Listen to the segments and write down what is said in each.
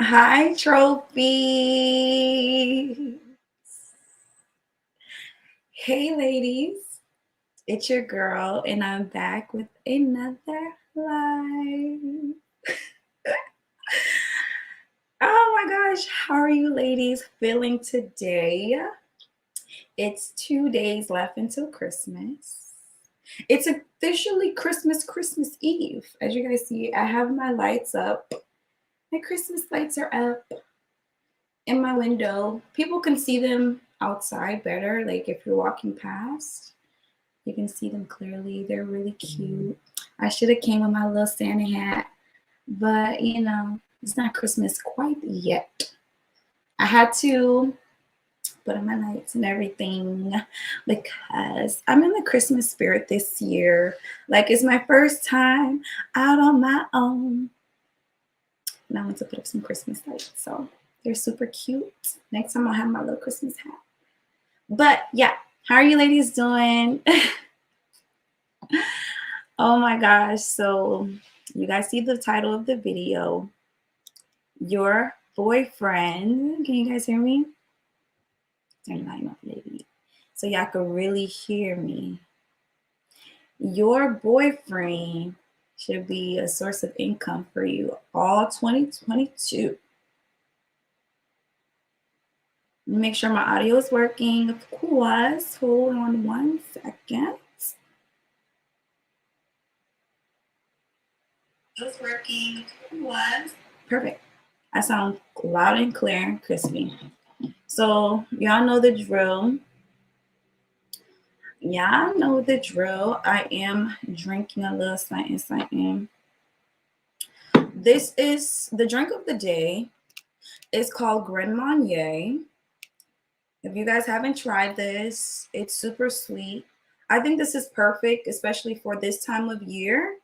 Hi, Trophy. Hey, ladies. It's your girl, and I'm back with another live. Oh my gosh, how are you ladies feeling today? It's 2 days left until Christmas. It's officially Christmas Eve. As you guys see, I have my lights up. My Christmas lights are up in my window. People can see them outside better. Like if you're walking past, you can see them clearly. They're really cute. I should have came with my little Santa hat, but it's not Christmas quite yet. I had to put on my lights and everything because I'm in the Christmas spirit this year. Like it's my first time out on my own. And I want to put up some Christmas lights. So they're super cute. Next time I'll have my little Christmas hat. But yeah, how are you ladies doing? Oh my gosh. So you guys see the title of the video. Your boyfriend. Can you guys hear me? Turn the volume up, maybe. So y'all can really hear me. Your boyfriend should be a source of income for you all 2022. Make sure my audio is working, of course. Hold on 1 second. It's working, of course. Perfect. I sound loud and clear and crispy. So y'all know the drill. Y'all know the drill. I am drinking a little something. This is the drink of the day. It's called Grand Marnier. If you guys haven't tried this, it's super sweet. I think this is perfect, especially for this time of year,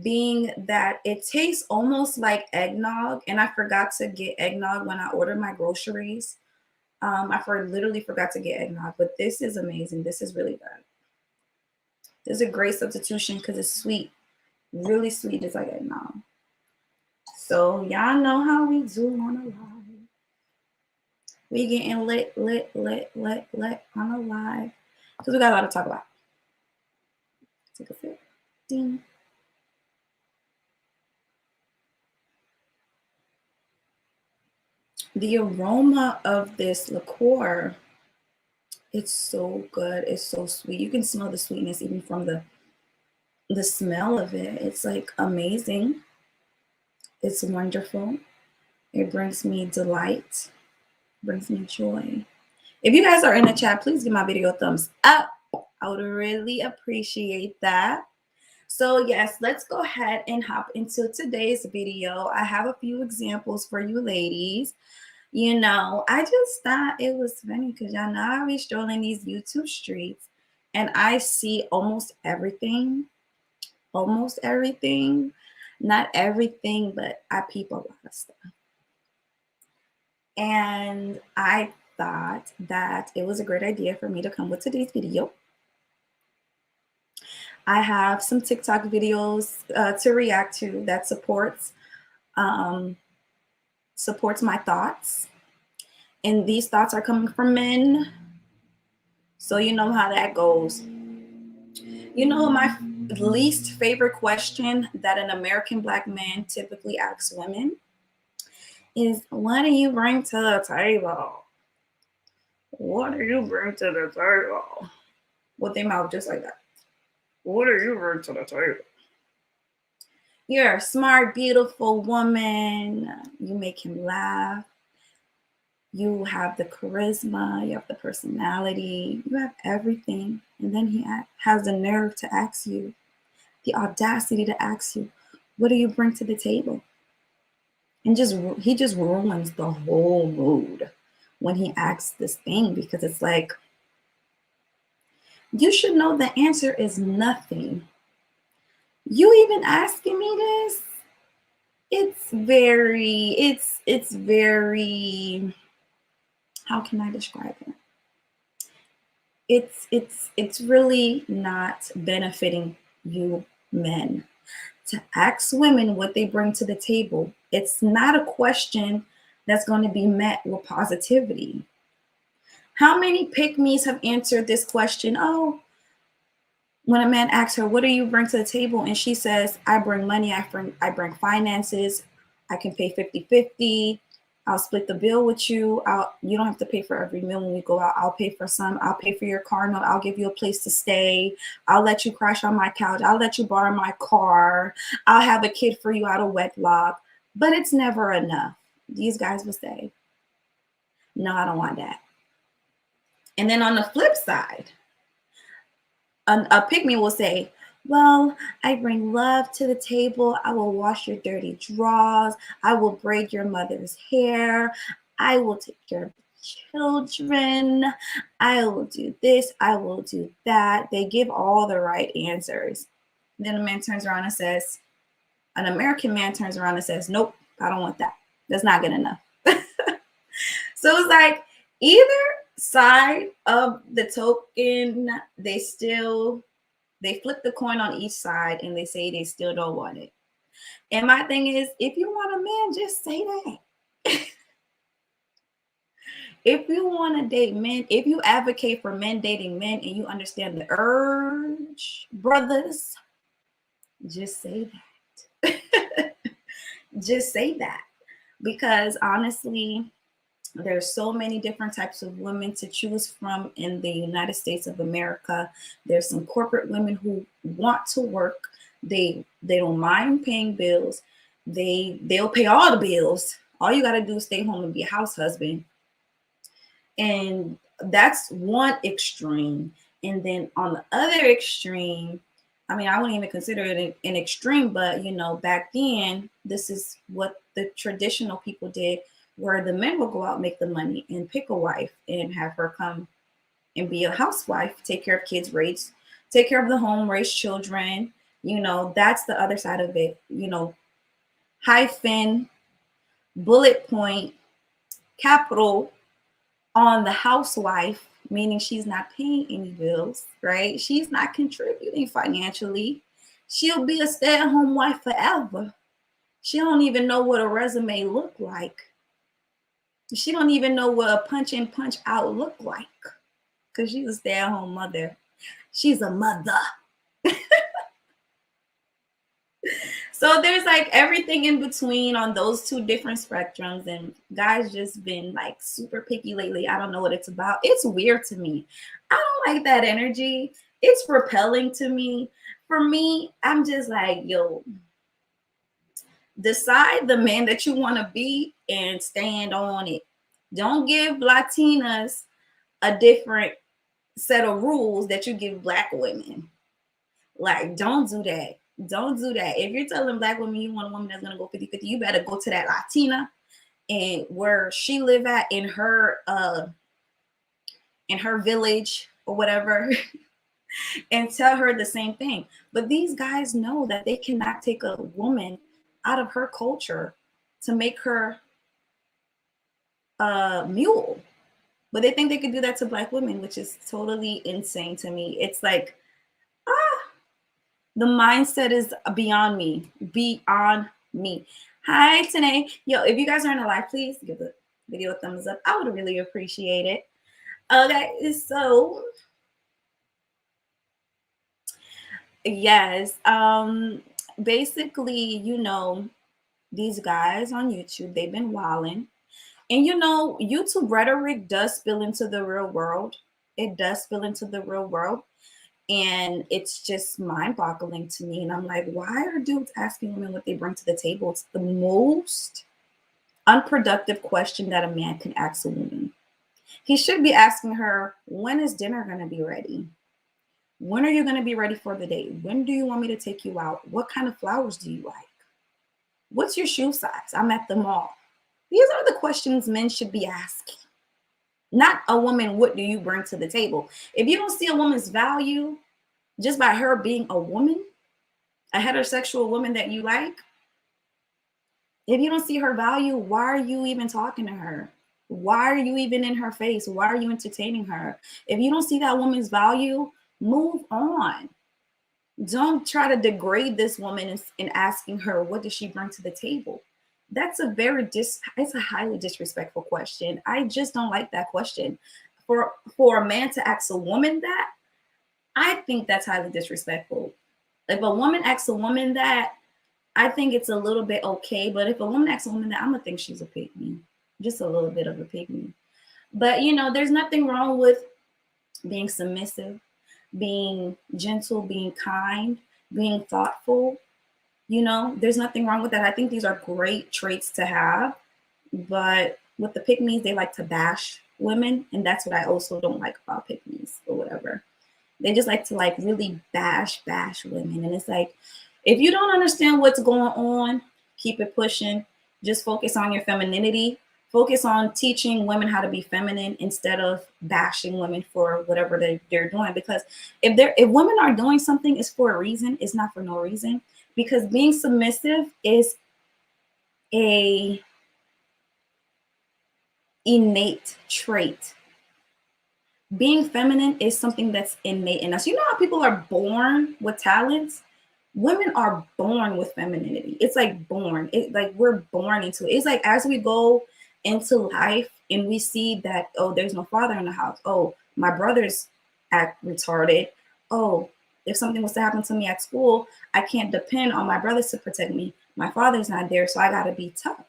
being that it tastes almost like eggnog. And I forgot to get eggnog when I ordered my groceries. Literally forgot to get eggnog, but this is amazing. This is really good. This is a great substitution because it's sweet, really sweet. It's like eggnog. So y'all know how we do on a live. We getting lit on a live because we got a lot to talk about. Take a sip. Ding. The aroma of this liqueur, it's so good. It's so sweet. You can smell the sweetness even from the smell of it. It's like amazing. It's wonderful. It brings me delight, brings me joy. If you guys are in the chat, please give my video a thumbs up. I would really appreciate that. So yes, let's go ahead and hop into today's video. I have a few examples for you ladies. I just thought it was funny because y'all know I be strolling these YouTube streets and I see almost everything. Not everything, but I peep a lot of stuff. And I thought that it was a great idea for me to come with today's video. I have some TikTok videos to react to that supports my thoughts. And these thoughts are coming from men. So you know how that goes. You know my least favorite question that an American Black man typically asks women is, what do you bring to the table? What do you bring to the table? With their mouth just like that. What do you bring to the table? You're a smart, beautiful woman. You make him laugh. You have the charisma. You have the personality. You have everything. And then he has the nerve to ask you, the audacity to ask you, what do you bring to the table? And he just ruins the whole mood when he asks this thing, because it's like, you should know the answer is nothing. You even asking me this? It's very, how can I describe it? It's really not benefiting you men to ask women what they bring to the table. It's not a question that's going to be met with positivity. How many pick-me's have answered this question? Oh, when a man asks her, what do you bring to the table? And she says, I bring money, I bring finances, I can pay 50-50. I'll split the bill with you. You don't have to pay for every meal when we go out. I'll pay for some. I'll pay for your car note. I'll give you a place to stay. I'll let you crash on my couch. I'll let you borrow my car. I'll have a kid for you out of wedlock. But it's never enough. These guys will say, no, I don't want that. And then on the flip side, a pick-me will say, well, I bring love to the table. I will wash your dirty drawers. I will braid your mother's hair. I will take care of the children. I will do this. I will do that. They give all the right answers. Then a man turns around and says, an American man turns around and says, nope, I don't want that. That's not good enough. So it's like either side of the token, they flip the coin on each side and they say they still don't want it. And my thing is, if you want a man, just say that. If you want to date men, if you advocate for men dating men and you understand the urge, brothers, just say that. Just say that. Because honestly, there's so many different types of women to choose from in the United States of America. There's some corporate women who want to work. They don't mind paying bills. They'll pay all the bills. All you got to do is stay home and be a house husband. And that's one extreme. And then on the other extreme, I mean, I wouldn't even consider it an extreme, but back then, this is what the traditional people did, where the men will go out, make the money, and pick a wife and have her come and be a housewife, take care of kids, take care of the home, raise children. That's the other side of it. Hyphen, bullet point, capital on the housewife, meaning she's not paying any bills, right? She's not contributing financially. She'll be a stay-at-home wife forever. She don't even know what a resume look like. She don't even know what a punch in, punch out look like, because she's a stay-at-home mother. She's a mother. So there's like everything in between on those two different spectrums, and guys just been like super picky lately. I don't know what it's about. It's weird to me. I don't like that energy. It's repelling to me. For me, I'm just like, yo, decide the man that you want to be and stand on it. Don't give Latinas a different set of rules that you give Black women. Like, don't do that. Don't do that. If you're telling Black women you want a woman that's going to go 50-50, you better go to that Latina and where she live at in her village or whatever and tell her the same thing. But these guys know that they cannot take a woman out of her culture to make her a mule. But they think they could do that to Black women, which is totally insane to me. It's like, the mindset is beyond me. Beyond me. Hi, Tanae. Yo, if you guys are in a live, please give the video a thumbs up. I would really appreciate it. Okay, so yes, basically, these guys on YouTube, they've been wilding. And YouTube rhetoric does spill into the real world. It does spill into the real world. And it's just mind-boggling to me. And I'm like, why are dudes asking women what they bring to the table? It's the most unproductive question that a man can ask a woman. He should be asking her, when is dinner going to be ready? When are you going to be ready for the date? When do you want me to take you out? What kind of flowers do you like? What's your shoe size? I'm at the mall. These are the questions men should be asking. Not a woman, what do you bring to the table? If you don't see a woman's value just by her being a woman, a heterosexual woman that you like, if you don't see her value, why are you even talking to her? Why are you even in her face? Why are you entertaining her? If you don't see that woman's value, move on. Don't try to degrade this woman in asking her, what does she bring to the table? That's a very it's a highly disrespectful question. I just don't like that question. For a man to ask a woman that, I think that's highly disrespectful. If a woman asks a woman that, I think it's a little bit okay. But if a woman asks a woman that, I'm gonna think she's a pygmy, just a little bit of a pygmy. But you know, there's nothing wrong with being submissive, being gentle, being kind, being thoughtful. You know, there's nothing wrong with that. I think these are great traits to have. But with the pygmies, they like to bash women, and that's what I also don't like about pygmies or whatever. They just like to like really bash women, and it's like, if you don't understand what's going on, keep it pushing. Just focus on your femininity. Focus on teaching women how to be feminine instead of bashing women for whatever they're doing. Because if women are doing something, it's for a reason. It's not for no reason. Because being submissive is a innate trait. Being feminine is something that's innate in us. You know how people are born with talents? Women are born with femininity. It's like born. It like we're born into it. It's like as we go into life and we see that, oh, there's no father in the house. Oh, my brothers act retarded. Oh, if something was to happen to me at school, I can't depend on my brothers to protect me. My father's not there, so I gotta be tough.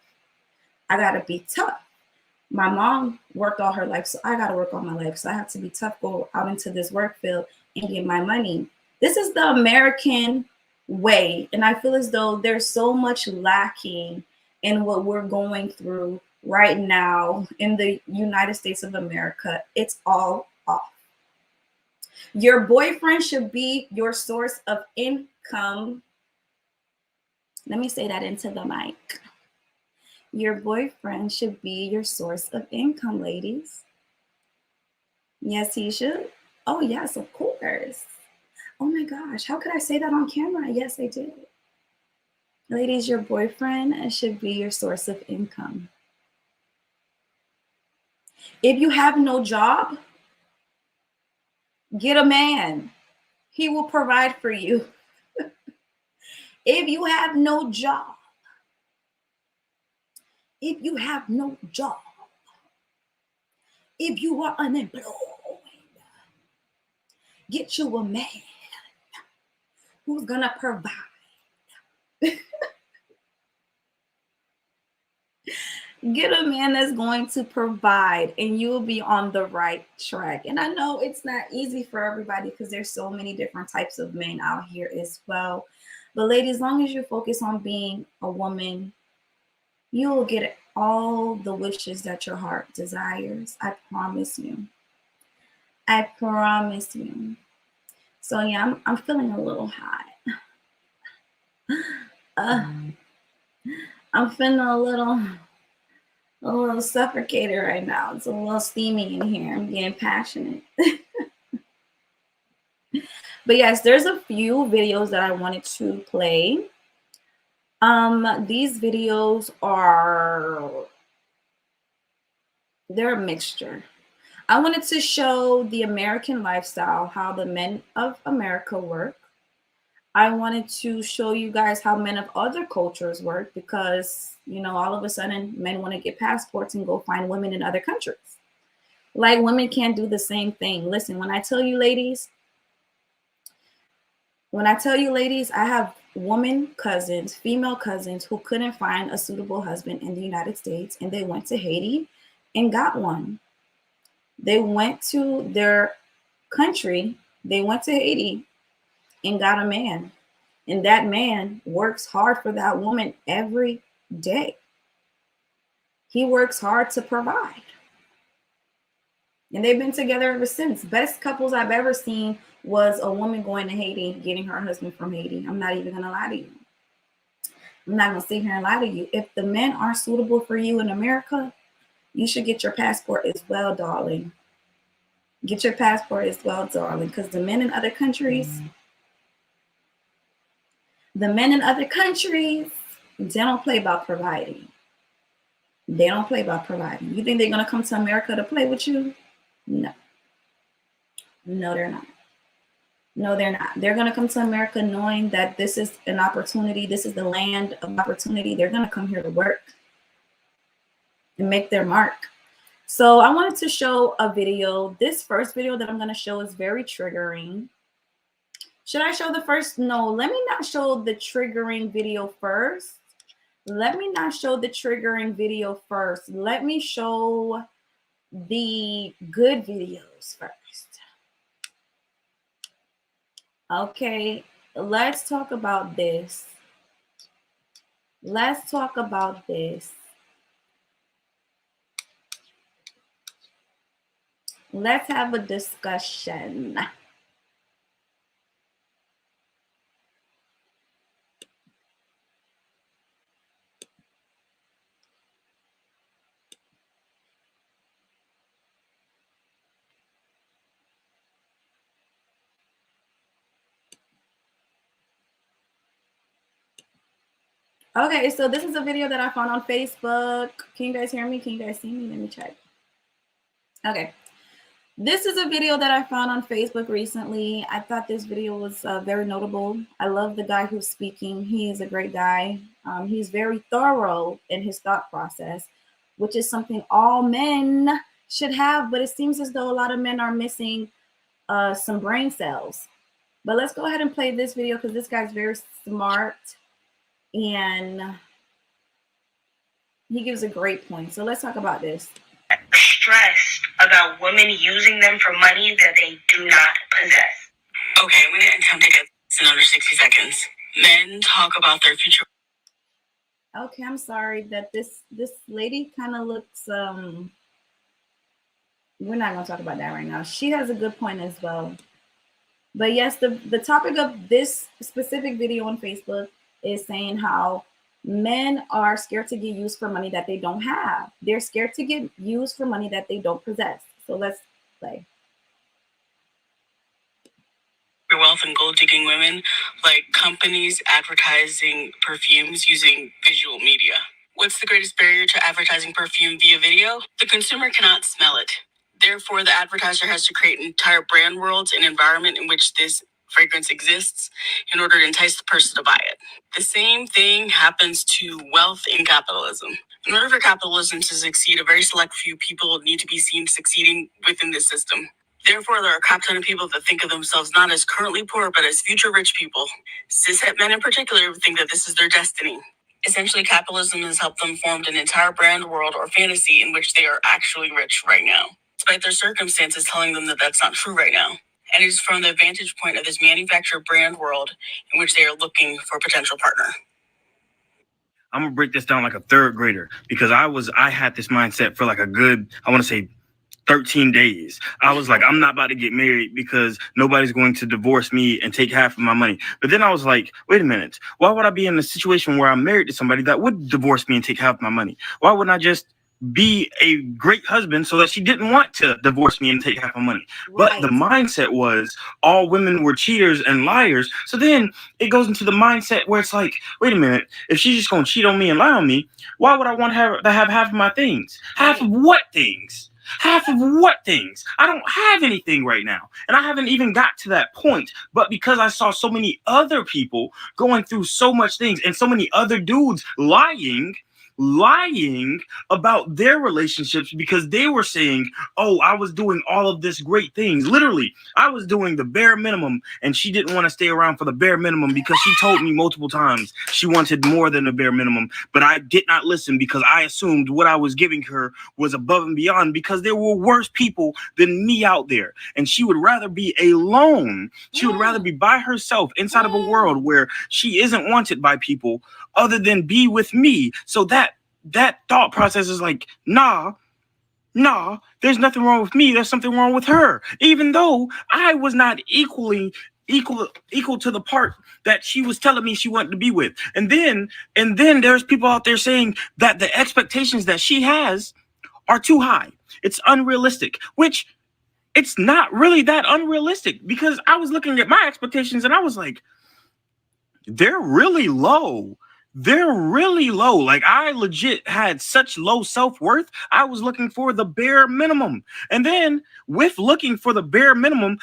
I gotta be tough. My mom worked all her life, so I got to work all my life. So I have to be tough, go out into this work field and get my money. This is the American way. And I feel as though there's so much lacking in what we're going through right now in the United States of America. It's all off. Your boyfriend should be your source of income. Let me say that into the mic. Your boyfriend should be your source of income, ladies. Yes, he should. Oh, yes, of course. Oh my gosh, how could I say that on camera? Yes, I did. Ladies, your boyfriend should be your source of income. If you have no job, get a man. He will provide for you. If you have no job, if you have no job, if you are unemployed, get you a man who's gonna provide. Get a man that's going to provide, and you will be on the right track. And I know it's not easy for everybody because there's so many different types of men out here as well. But ladies, as long as you focus on being a woman, you will get all the wishes that your heart desires. I promise you. I promise you. So yeah, I'm feeling a little hot. I'm feeling a little suffocated right now. It's a little steamy in here. I'm getting passionate. But yes, there's a few videos that I wanted to play. These videos they're a mixture. I wanted to show the American lifestyle, how the men of America work. I wanted to show you guys how men of other cultures work because, you know, all of a sudden men want to get passports and go find women in other countries. Like women can't do the same thing. Listen, when I tell you ladies, I have woman cousins, female cousins who couldn't find a suitable husband in the United States and they went to Haiti and got one. They went to their country, they went to Haiti and got a man. And that man works hard for that woman every day. He works hard to provide. And they've been together ever since. Best couples I've ever seen was a woman going to Haiti, getting her husband from Haiti. I'm not even going to lie to you. I'm not going to sit here and lie to you. If the men aren't suitable for you in America, you should get your passport as well, darling. Get your passport as well, darling, because the men in other countries, they don't play about providing. They don't play about providing. You think they're going to come to America to play with you? No. No, they're not. No, they're not. They're going to come to America knowing that this is an opportunity. This is the land of opportunity. They're going to come here to work and make their mark. So I wanted to show a video. This first video that I'm going to show is very triggering. Should I show the first? No, let me not show the triggering video first. Let me not show the triggering video first. Let me show the good videos first. Okay, let's talk about this. Let's talk about this. Let's have a discussion. Okay, so this is a video that I found on Facebook. Can you guys hear me? Can you guys see me? Let me check. Okay. This is a video that I found on Facebook recently. I thought this video was very notable. I love the guy who's speaking. He is a great guy. He's very thorough in his thought process, which is something all men should have, but it seems as though a lot of men are missing some brain cells. But let's go ahead and play this video because this guy's very smart and he gives a great point. So let's talk about this. Stressed about women using them for money that they do not possess. Okay, I'm going to attempt to get this in under 60 seconds. Men talk about their future. Okay, I'm sorry that this lady kind of looks, we're not going to talk about that right now. She has a good point as well. But yes, the topic of this specific video on Facebook is saying how men are scared to get used for money that they don't have. They're scared to get used for money that they don't possess. So let's play. Wealth and gold digging women, like companies advertising perfumes using visual media. What's the greatest barrier to advertising perfume via video? The consumer cannot smell it. Therefore, the advertiser has to create entire brand worlds and environment in which this fragrance exists in order to entice the person to buy it. The same thing happens to wealth in capitalism. In order for capitalism to succeed, a very select few people need to be seen succeeding within this system. Therefore, there are a crap ton of people that think of themselves not as currently poor, but as future rich people. Cishet men in particular think that this is their destiny. Essentially, capitalism has helped them form an entire brand world or fantasy in which they are actually rich right now, despite their circumstances telling them that that's not true right now. And it is from the vantage point of this manufactured brand world in which they are looking for a potential partner. I'm gonna break this down like a third grader because I had this mindset for like a good, I want to say 13 days. I was like, I'm not about to get married because nobody's going to divorce me and take half of my money. But then I was like, wait a minute. Why would I be in a situation where I'm married to somebody that would divorce me and take half my money? Why wouldn't I just be a great husband so that she didn't want to divorce me and take half my money? Right. But the mindset was all women were cheaters and liars. So then it goes into the mindset where it's like, wait a minute, if she's just going to cheat on me and lie on me, why would I want her to have half of my things? Half of what things? Half of what things? I don't have anything right now. And I haven't even got to that point. But because I saw so many other people going through so much things and so many other dudes lying about their relationships because they were saying, oh, I was doing all of this great things. Literally, I was doing the bare minimum and she didn't want to stay around for the bare minimum because she told me multiple times she wanted more than the bare minimum. But I did not listen because I assumed what I was giving her was above and beyond because there were worse people than me out there. And she would rather be alone. She would rather be by herself inside of a world where she isn't wanted by people other than be with me. So that thought process is like, nah, there's nothing wrong with me. There's something wrong with her. Even though I was not equal to the part that she was telling me she wanted to be with. And then there's people out there saying that the expectations that she has are too high. It's unrealistic, which it's not really that unrealistic because I was looking at my expectations and I was like, they're really low. they're really low. Like, I legit had such low self-worth. I was looking for the bare minimum. And then with looking for the bare minimum,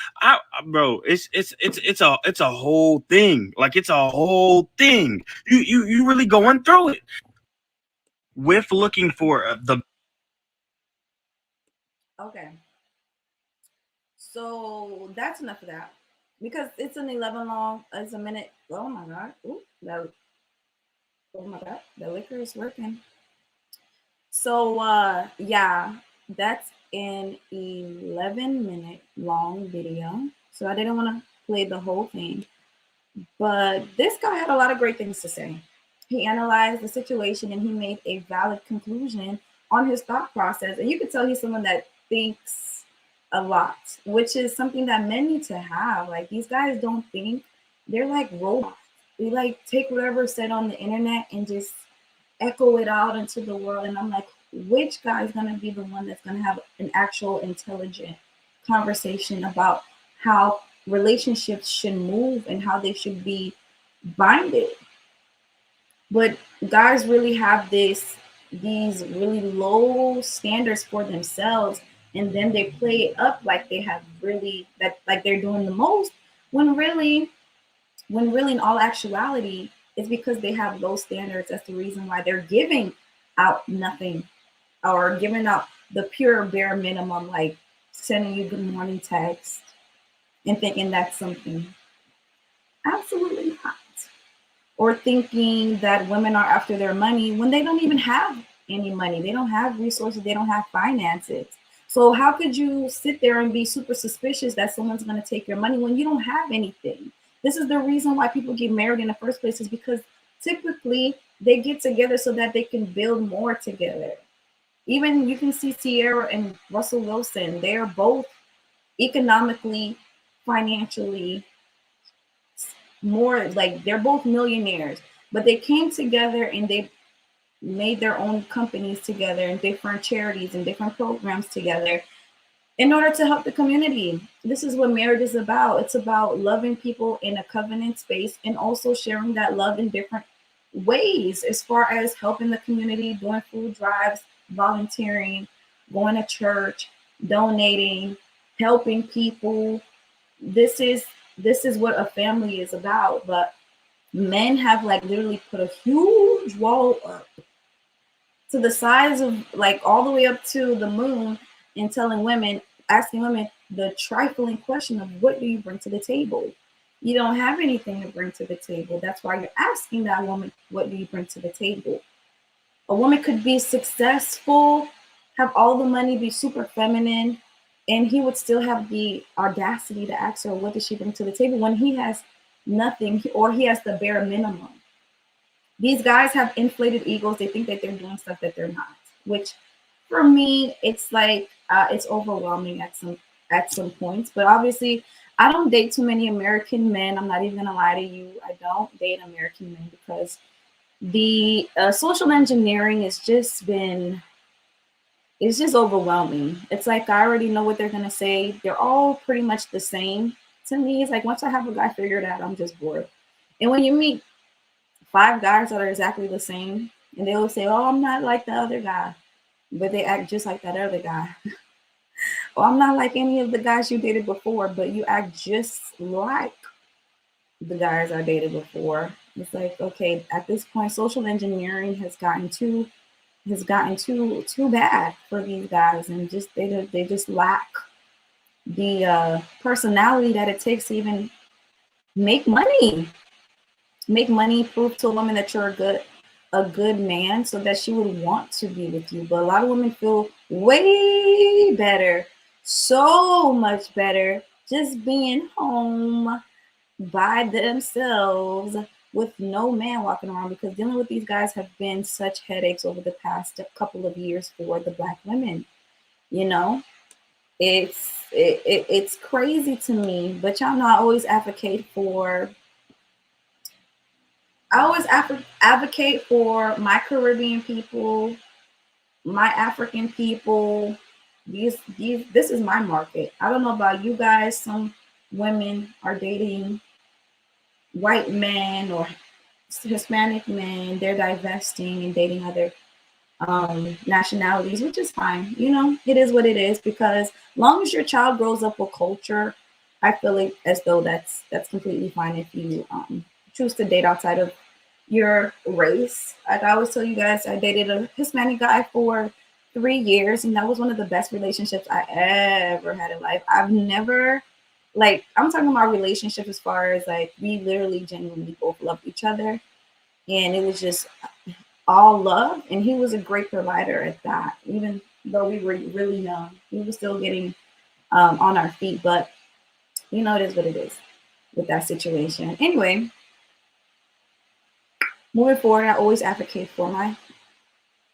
bro, it's a whole thing. Like, it's a whole thing. You really going through it with looking for the Okay. So that's enough of that. Because it's an 11 long, it's a minute. Oh my God. Ooh, oh my God. The liquor is working. So yeah, that's an 11-minute long video. So I didn't want to play the whole thing. But this guy had a lot of great things to say. He analyzed the situation and he made a valid conclusion on his thought process. And you could tell he's someone that thinks a lot, which is something that men need to have. Like, these guys don't think, they're like robots. They like take whatever's said on the internet and just echo it out into the world. And I'm like, which guy is going to be the one that's going to have an actual intelligent conversation about how relationships should move and how they should be binded? But guys really have these really low standards for themselves, and then they play it up like they have really, that like they're doing the most, when really in all actuality, it's because they have low standards. That's the reason why they're giving out nothing, or giving out the pure bare minimum, like sending you good morning text and thinking that's something. Absolutely not. Or thinking that women are after their money when they don't even have any money. They don't have resources. They don't have finances. So how could you sit there and be super suspicious that someone's going to take your money when you don't have anything? This is the reason why people get married in the first place, is because typically they get together so that they can build more together. Even you can see Sierra and Russell Wilson. They're both economically, financially more, like, they're both millionaires, but they came together and they made their own companies together and different charities and different programs together in order to help the community. This is what marriage is about. It's about loving people in a covenant space and also sharing that love in different ways, as far as helping the community, doing food drives, volunteering, going to church, donating, helping people. This is what a family is about. But men have like literally put a huge wall up to the size of, like, all the way up to the moon, and asking women the trifling question of, what do you bring to the table? You don't have anything to bring to the table. That's why you're asking that woman, what do you bring to the table? A woman could be successful, have all the money, be super feminine, and he would still have the audacity to ask her, what does she bring to the table, when he has nothing, or he has the bare minimum. These guys have inflated egos. They think that they're doing stuff that they're not, which for me, it's like, it's overwhelming at some points. But obviously, I don't date too many American men. I'm not even gonna lie to you. I don't date American men because the social engineering has just been, it's just overwhelming. It's like, I already know what they're gonna say. They're all pretty much the same. To me, it's like, once I have a guy figured out, I'm just bored. And when you meet 5 guys that are exactly the same, and they will say, oh, I'm not like the other guy, but they act just like that other guy. Or, I'm not like any of the guys you dated before, but you act just like the guys I dated before. It's like, okay, at this point, social engineering has gotten too bad for these guys, and just they just lack the personality that it takes to even make money. Prove to a woman that you're a good man, so that she would want to be with you. But a lot of women feel way better, so much better, just being home by themselves with no man walking around, because dealing with these guys have been such headaches over the past couple of years for the Black women. You know, it's crazy to me. But y'all know I always advocate for my Caribbean people, my African people. This is my market. I don't know about you guys. Some women are dating white men or Hispanic men, they're divesting and dating other nationalities, which is fine. You know, it is what it is because long as your child grows up with culture, I feel like as though that's completely fine if you choose to date outside of your race. Like I always tell you guys, I dated a Hispanic guy for 3 years, and that was one of the best relationships I ever had in life. I've never like I'm talking about relationship as far as like we literally genuinely both loved each other, and it was just all love, and he was a great provider at that. Even though we were really young, we were still getting on our feet. But you know, it is what it is with that situation. Anyway, moving forward, I always advocate for my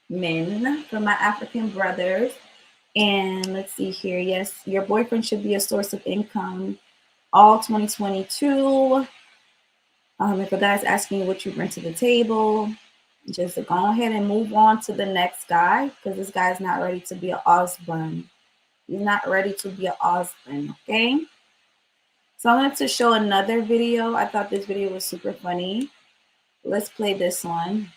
men, for my African brothers. And let's see here. Yes, your boyfriend should be a source of income all 2022. If a guy's asking you what you bring to the table, just go ahead and move on to the next guy because this guy's not ready to be an husband. He's not ready to be a husband, okay? So I wanted to show another video. I thought this video was super funny. Let's play this one.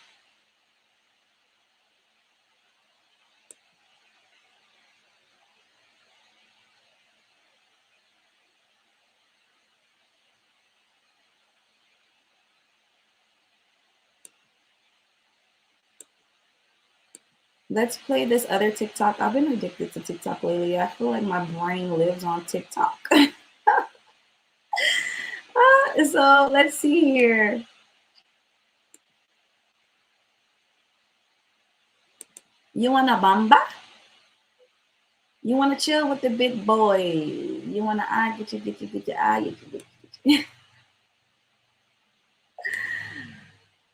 Let's play this other TikTok. I've been addicted to TikTok lately. I feel like my brain lives on TikTok. So let's see here. You want a bamba? You want to chill with the big boy? You want to get your eye.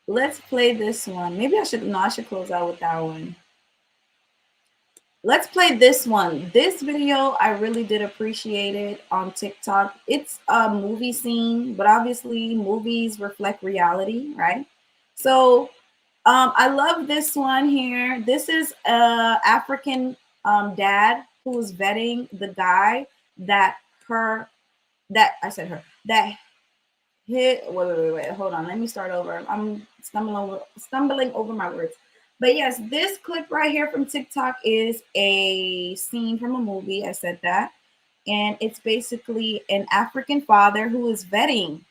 Let's play this one. Maybe I should close out with that one. Let's play this one. This video, I really did appreciate it on TikTok. It's a movie scene, but obviously movies reflect reality, right? So I love this one here. This is a African dad who was vetting the guy that wait, hold on. Let me start over. I'm stumbling over my words. But yes, this clip right here from TikTok is a scene from a movie. I said that. And it's basically an African father who is vetting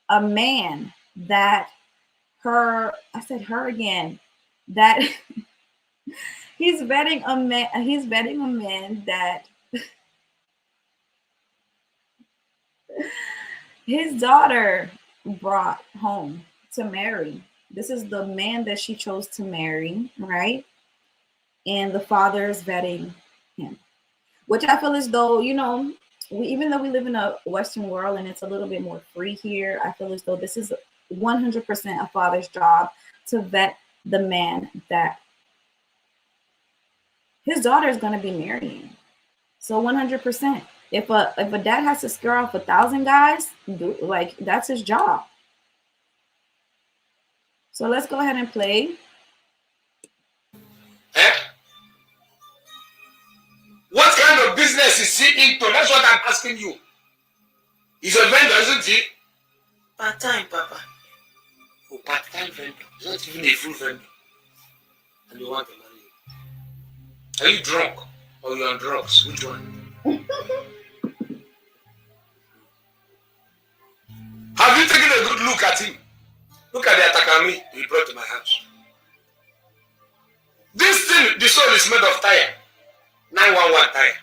a man that I said her again, that he's vetting a man that his daughter brought home to marry. This is the man that she chose to marry, right? And the father is vetting him, which I feel as though, you know, even though we live in a Western world and it's a little bit more free here, I feel as though this is 100% a father's job to vet the man that his daughter is going to be marrying. So 100%. If a dad has to scare off 1,000 guys, like that's his job. So let's go ahead and play. What kind of business is he into? That's what I'm asking you. He's a vendor, isn't he? Part-time, Papa. Oh, part-time vendor. He's not even a full vendor. And you want to marry him. Are you drunk? Or you're on drugs? Which one? Have you taken a good look at him? Look at the Atakami he brought to my house. This thing, the soul is made of tire. 911 tire.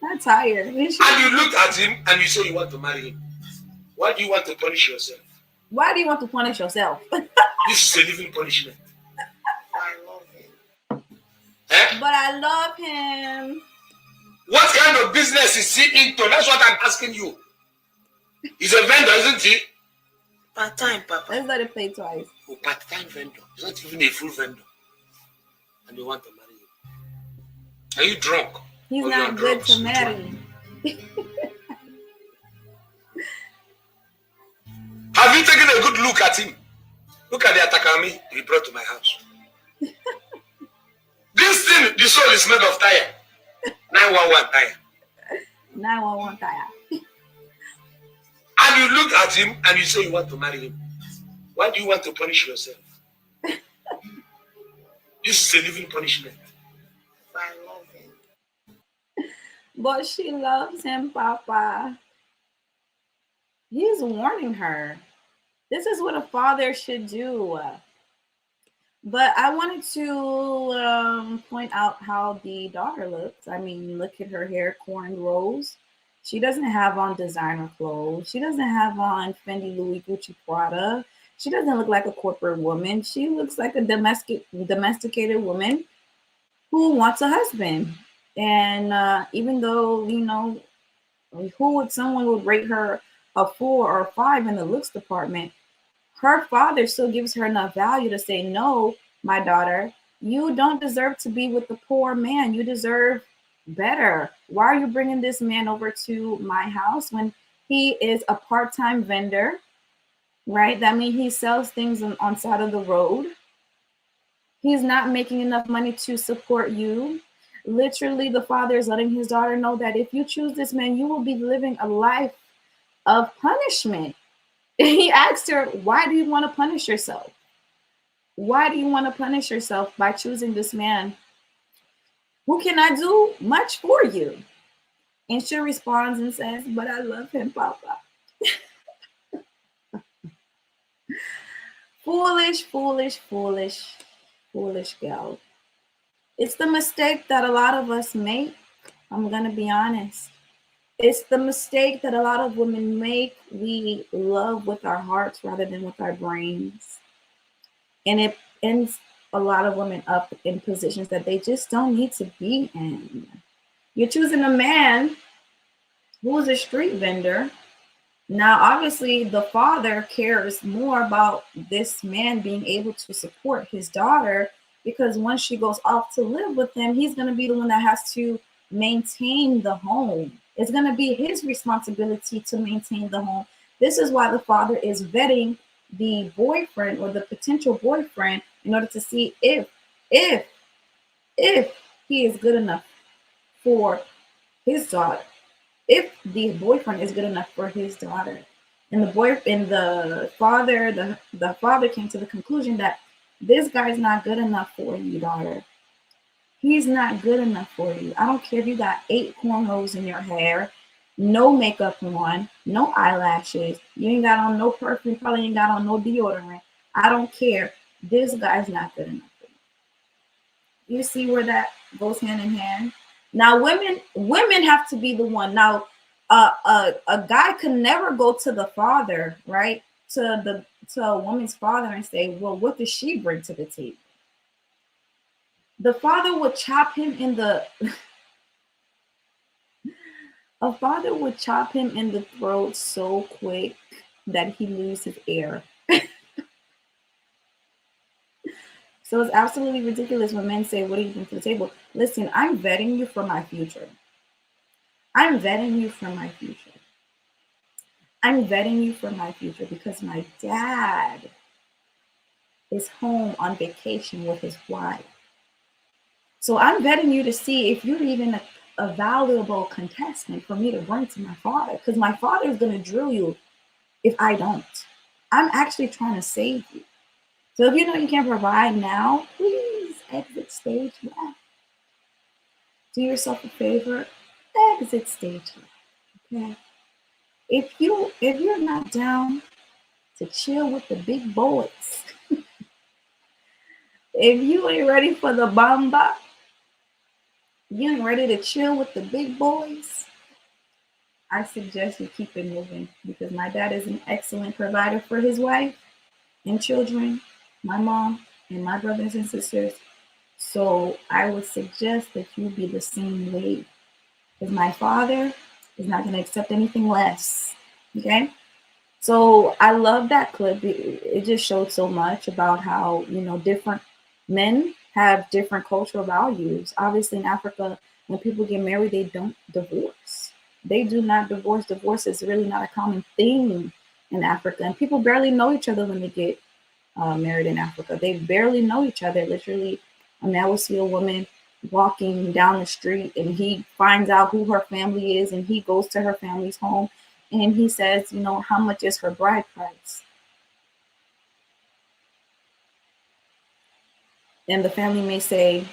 Not tired. And you look at him and you say you want to marry him. Why do you want to punish yourself? Why do you want to punish yourself? This is a living punishment. I love him. But I love him. What kind of business is he into? That's what I'm asking you. He's a vendor, isn't he? Part-time, Papa. Let's let it play twice. Oh, part-time vendor. He's not even a full vendor. And you want to marry him. Are you drunk? He's or not good drugs? to marry. Have you taken a good look at him? Look at the Atakami he brought to my house. This thing, the soul is made of tire. 911 tire. 911 tire. And you look at him and you say you want to marry him. Why do you want to punish yourself? This is a living punishment. I love him. But she loves him, Papa. He's warning her. This is what a father should do. But I wanted to point out how the daughter looks. I mean, look at her hair, cornrows. She doesn't have on designer clothes. She doesn't have on Fendi, Louis, Gucci, Prada. She doesn't look like a corporate woman. She looks like a domesticated woman who wants a husband. And even though, you know, someone would rate her a 4 or a 5 in the looks department, her father still gives her enough value to say, no, my daughter, you don't deserve to be with the poor man. You deserve better. Why are you bringing this man over to my house when he is a part-time vendor, right? That means he sells things on side of the road. He's not making enough money to support you. Literally, the father is letting his daughter know that if you choose this man, you will be living a life of punishment. He asked her, why do you want to punish yourself? Why do you want to punish yourself by choosing this man who cannot do much for you? And she responds and says, but I love him, Papa. Foolish, foolish, foolish, foolish girl. It's the mistake that a lot of us make. I'm going to be honest. It's the mistake that a lot of women make. We love with our hearts rather than with our brains. And it ends a lot of women up in positions that they just don't need to be in. You're choosing a man who is a street vendor. Now, obviously, the father cares more about this man being able to support his daughter, because once she goes off to live with him, he's going to be the one that has to maintain the home. It's going to be his responsibility to maintain the home. This is why the father is vetting the boyfriend or the potential boyfriend in order to see if he is good enough for his daughter. If the boyfriend is good enough for his daughter. And the father came to the conclusion that this guy's not good enough for you, daughter. He's not good enough for you. I don't care if you got 8 cornrows in your hair, no makeup on, no eyelashes, you ain't got on no perfume, probably ain't got on no deodorant. I don't care. This guy's not good enough for you. You see where that goes hand in hand? Now, women have to be the one. Now, a guy can never go to the father, right? To a woman's father and say, well, what does she bring to the table? The father would chop him in the a father would chop him in the throat so quick that he loses air. So it's absolutely ridiculous when men say, what do you bring to the table? Listen, I'm vetting you for my future. I'm vetting you for my future. I'm vetting you for my future because my dad is home on vacation with his wife. So I'm vetting you to see if you're even a valuable contestant for me to bring to my father, because my father is going to drill you if I don't. I'm actually trying to save you. So if you know you can't provide now, please exit stage left. Do yourself a favor, exit stage left. Okay. If you're not down to chill with the big boys, if you ain't ready for the bamba, you ain't ready to chill with the big boys, I suggest you keep it moving, because my dad is an excellent provider for his wife and children, my mom and my brothers and sisters. So I would suggest that you be the same way, because my father is not going to accept anything less. Okay. So I love that clip. It just showed so much about how, different men have different cultural values. Obviously in Africa, when people get married, they don't divorce. They do not divorce. Divorce is really not a common thing in Africa. And people barely know each other when they get married in Africa. They barely know each other. Literally, I will see a woman walking down the street and he finds out who her family is and he goes to her family's home and he says, you know, how much is her bride price? And the family may say,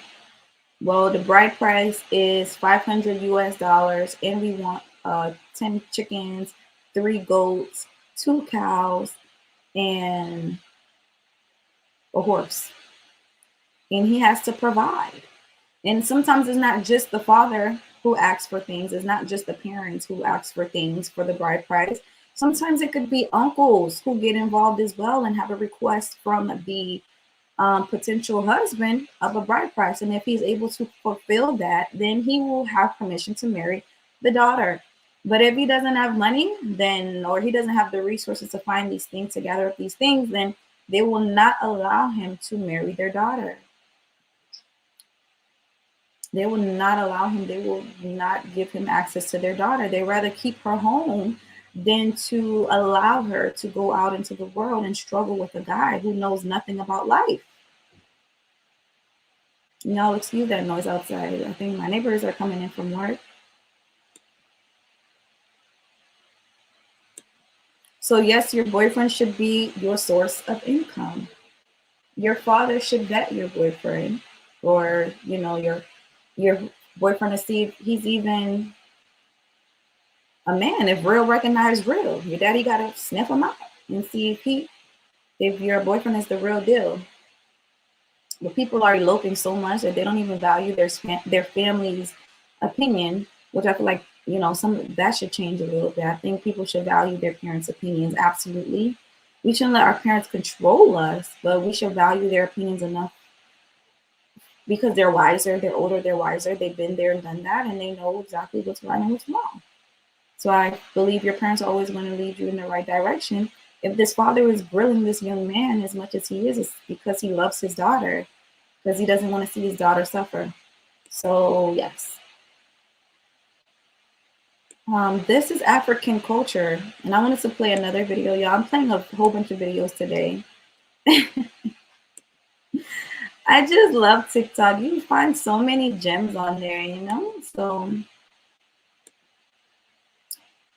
well, the bride price is $500 US, and we want 10 chickens, 3 goats, 2 cows, and a horse. And he has to provide. And sometimes it's not just the father who asks for things. It's not just the parents who ask for things for the bride price. Sometimes it could be uncles who get involved as well and have a request from the potential husband of a bride price. And if he's able to fulfill that, then he will have permission to marry the daughter. But if he doesn't have money, then, or he doesn't have the resources to find these things, to gather up these things, then they will not allow him to marry their daughter. They will not allow him. They will not give him access to their daughter. They rather keep her home than to allow her to go out into the world and struggle with a guy who knows nothing about life. Y'all excuse that noise outside. I think my neighbors are coming in from work. So yes, your boyfriend should be your source of income. Your father should vet your boyfriend, or, you know, your boyfriend to see if he's even a man, if real recognize real. Your daddy gotta sniff him out and see if your boyfriend is the real deal. But people are eloping so much that they don't even value their family's opinion, which I feel like, you know, that should change a little bit. I think people should value their parents' opinions. Absolutely. We shouldn't let our parents control us, but we should value their opinions enough, because they're wiser, they're older, they're wiser, they've been there and done that, and they know exactly what's right and what's wrong. So I believe your parents are always going to lead you in the right direction. If this father is grilling this young man as much as he is, it's because he loves his daughter, because he doesn't want to see his daughter suffer. So yes. This is African culture, and I wanted to play another video, y'all. I'm playing a whole bunch of videos today. I just love TikTok. You can find so many gems on there, you know? So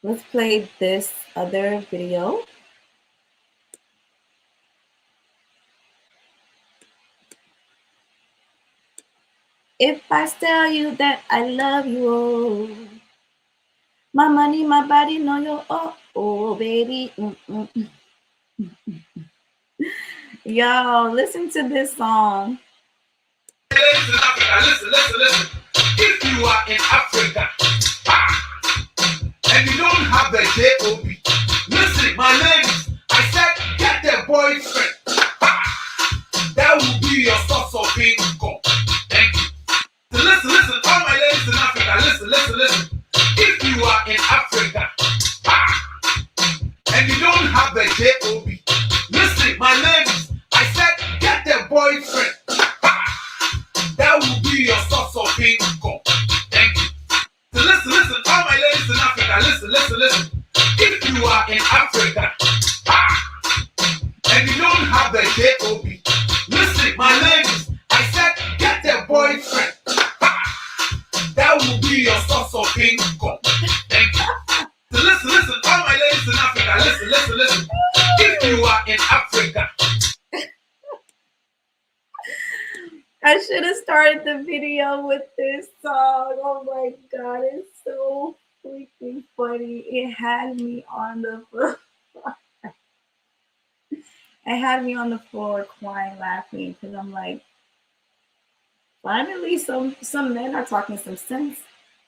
let's play this other video. If I tell you that I love you, oh, my money, my body, know you, oh, baby. Yo, listen to this song. Listen. If you are in Africa and you don't have the J-O-B, listen, my ladies, I said get a boyfriend. That will be your source of income. Thank you. So listen, all my ladies in Africa, listen. If you are in Africa and you don't have the J-O-B, listen, my ladies, I said get a boyfriend. That will be your source of income. Thank you. So listen, all my ladies in Africa, listen. If you are in Africa and you don't have the J-O-B, listen, my ladies, I said get a boyfriend. That will be your source of income. Thank you. So listen, all my ladies in Africa, listen. If you are in Africa. I should have started the video with this song. Oh my God, it's so freaking funny. It had me on the floor. It had me on the floor crying, laughing, because I'm like, finally, some men are talking some sense.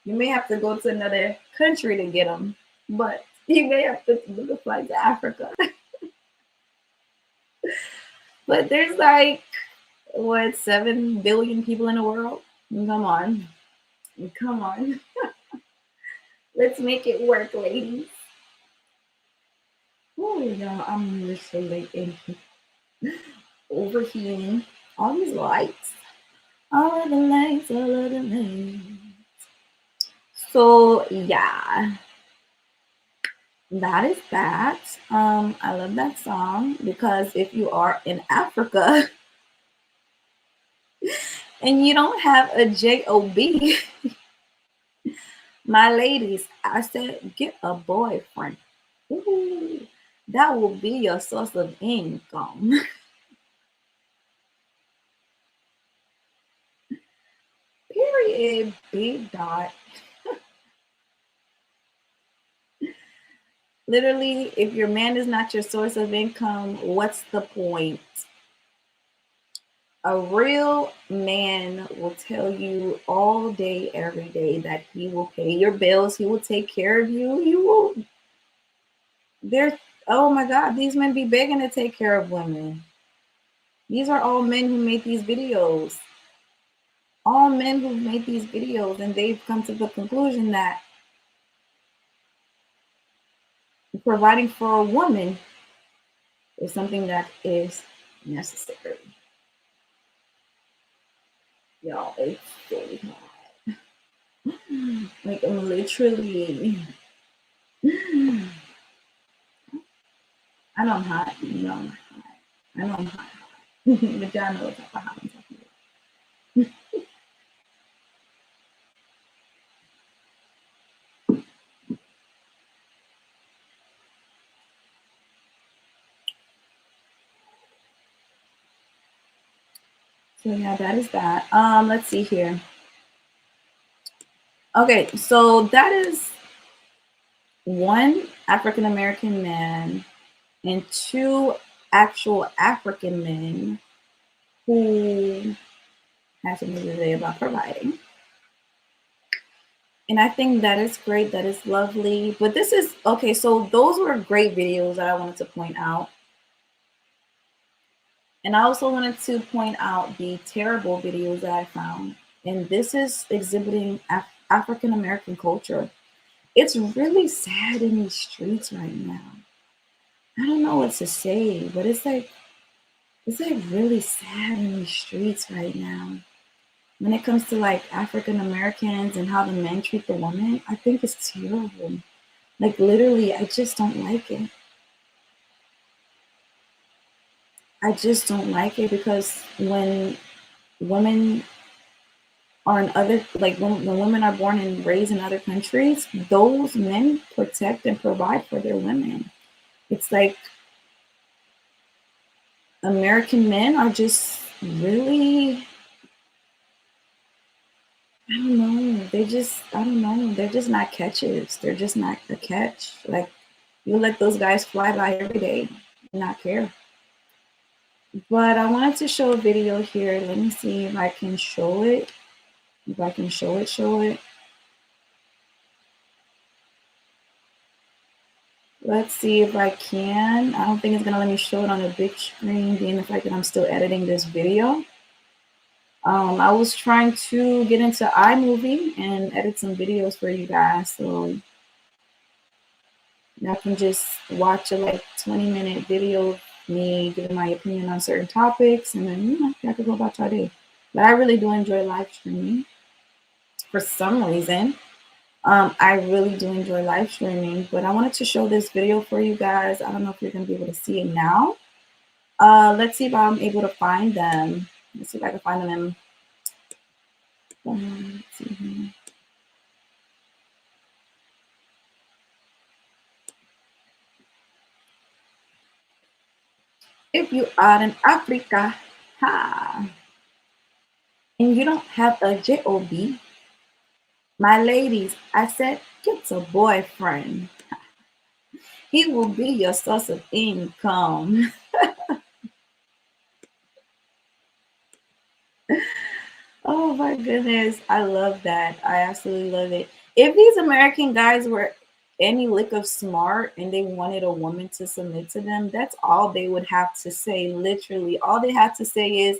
You may have to go to another country to get them, but you may have to book a flight to Africa. But there's like, what, 7 billion people in the world? Come on. Let's make it work, ladies. Oh, y'all, I'm literally overheating. All these lights. All of the lights. So, yeah. That is that. I love that song, because if you are in Africa and you don't have a J-O-B, My ladies, I said, get a boyfriend. Ooh, that will be your source of income. Period. Big dot. Literally, if your man is not your source of income, what's the point? A real man will tell you all day, every day that he will pay your bills, he will take care of you. You will. They're, oh my God, these men be begging to take care of women. These are all men who made these videos. All men who've made these videos, and they've come to the conclusion that providing for a woman is something that is necessary. Y'all, it's so hot. Like, I'm literally, I know I'm hot. You know I'm hot. I know I'm hot. But y'all know what type of hot I'm talking about. So yeah, that is that. Let's see here. Okay, so that is one African American man and two actual African men who have something to say about providing. And I think that is great, that is lovely. But this is okay, so those were great videos that I wanted to point out. And I also wanted to point out the terrible videos that I found. And this is exhibiting African American culture. It's really sad in these streets right now. I don't know what to say, but it's like really sad in these streets right now. When it comes to like African Americans and how the men treat the women, I think it's terrible. Like literally, I just don't like it. I just don't like it because when women are in other, like when women are born and raised in other countries, those men protect and provide for their women. It's like American men are just really, I don't know. I don't know. They're just not catches. They're just not a catch. Like you let those guys fly by every day and not care. But I wanted to show a video here. Let me see if I can show it. If I can show it. Let's see if I can. I don't think it's gonna let me show it on a big screen, being the fact that I'm still editing this video. I was trying to get into iMovie and edit some videos for you guys, so y'all can just watch a like 20-minute video of me giving my opinion on certain topics, and then y'all can go about your day. But I really do enjoy live streaming. For some reason, I really do enjoy live streaming, but I wanted to show this video for you guys. I don't know if you're gonna be able to see it now. Let's see if I'm able to find them. Let's see if I can find them in. Let's see here. If you are in Africa, and you don't have a job, my ladies, I said, get a boyfriend. He will be your source of income. Oh my goodness, I love that. I absolutely love it. If these American guys were any lick of smart and they wanted a woman to submit to them, that's all they would have to say. Literally, all they have to say is,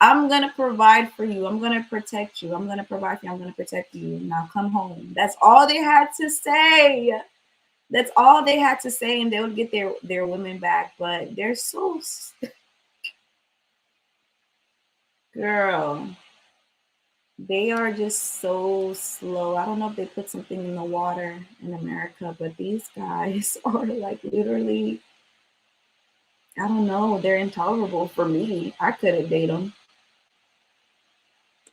I'm gonna provide for you. I'm gonna protect you. I'm gonna provide for you. I'm gonna protect you. Now come home. That's all they had to say. That's all they had to say, and they would get their women back. But they're so girl. They are just so slow. I don't know if they put something in the water in America, but these guys are like literally, I don't know, they're intolerable for me. I couldn't date them.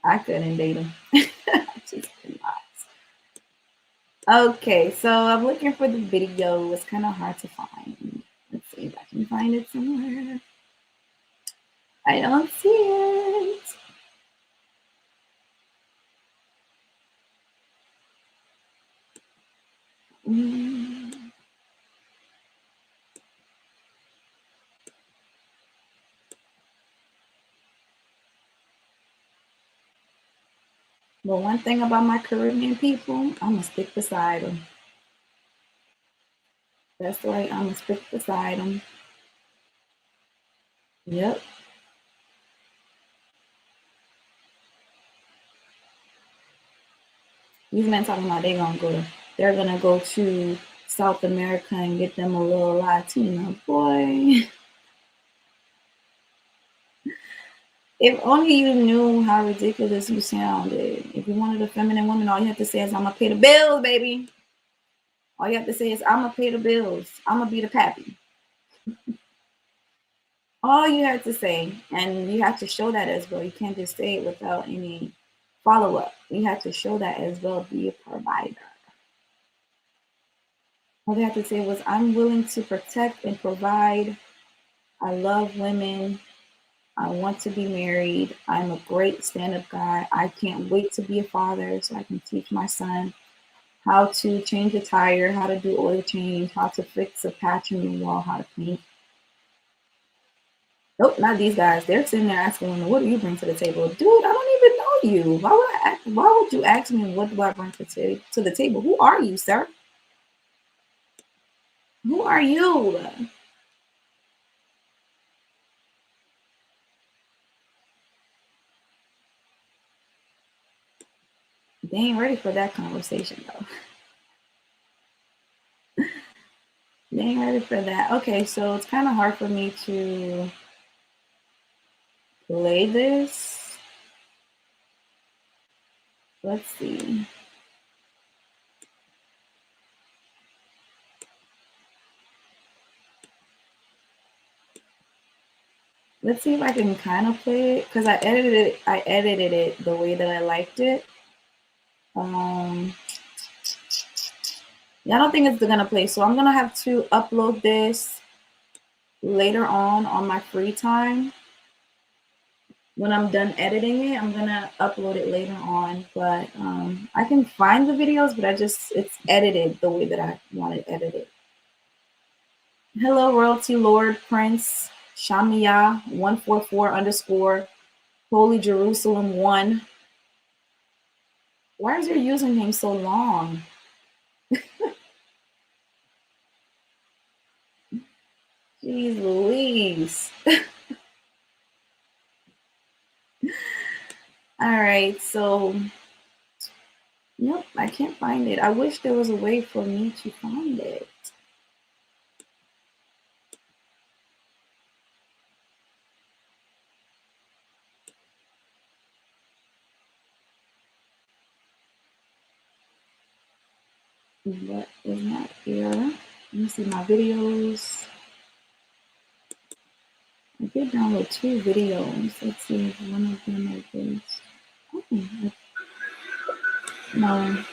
I couldn't date them. I just cannot. Okay, so I'm looking for the video. It's kind of hard to find. Let's see if I can find it somewhere. I don't see it. Mm. But one thing about my Caribbean people, I'm gonna stick beside them. That's right, I'm gonna stick beside them. Yep. These men talking about they're gonna go to South America and get them a little Latino. Boy, if only you knew how ridiculous you sounded. If you wanted a feminine woman, all you have to say is, I'm gonna pay the bills, baby. All you have to say is, I'm gonna pay the bills. I'm gonna be the pappy. All you have to say, and you have to show that as well. You can't just say it without any follow-up. You have to show that as well. Be a provider. All they have to say was, I'm willing to protect and provide. I love women. I want to be married. I'm a great stand-up guy. I can't wait to be a father so I can teach my son how to change a tire, how to do oil change, how to fix a patch in the wall, how to paint. Nope, not these guys. They're sitting there asking, what do you bring to the table? Dude, I don't even know you. Why would you ask me what do I bring to the table? Who are you, sir? Who are you? They ain't ready for that conversation, though. They ain't ready for that. Okay, so it's kind of hard for me to play this. Let's see. Let's see if I can kind of play it, because I edited it the way that I liked it. Yeah, I don't think it's gonna play, so I'm gonna have to upload this later on my free time. When I'm done editing it, I'm gonna upload it later on, but I can find the videos, but it's edited the way that I want it edited. Hello, Royalty Lord Prince Shamia 144_ Holy Jerusalem 1. Why is your username so long? Jeez Louise. All right, so nope, I can't find it. I wish there was a way for me to find it. But it's not here. Let me see my videos. I did download 2 videos. Let's see if one of them is this. Oh, no.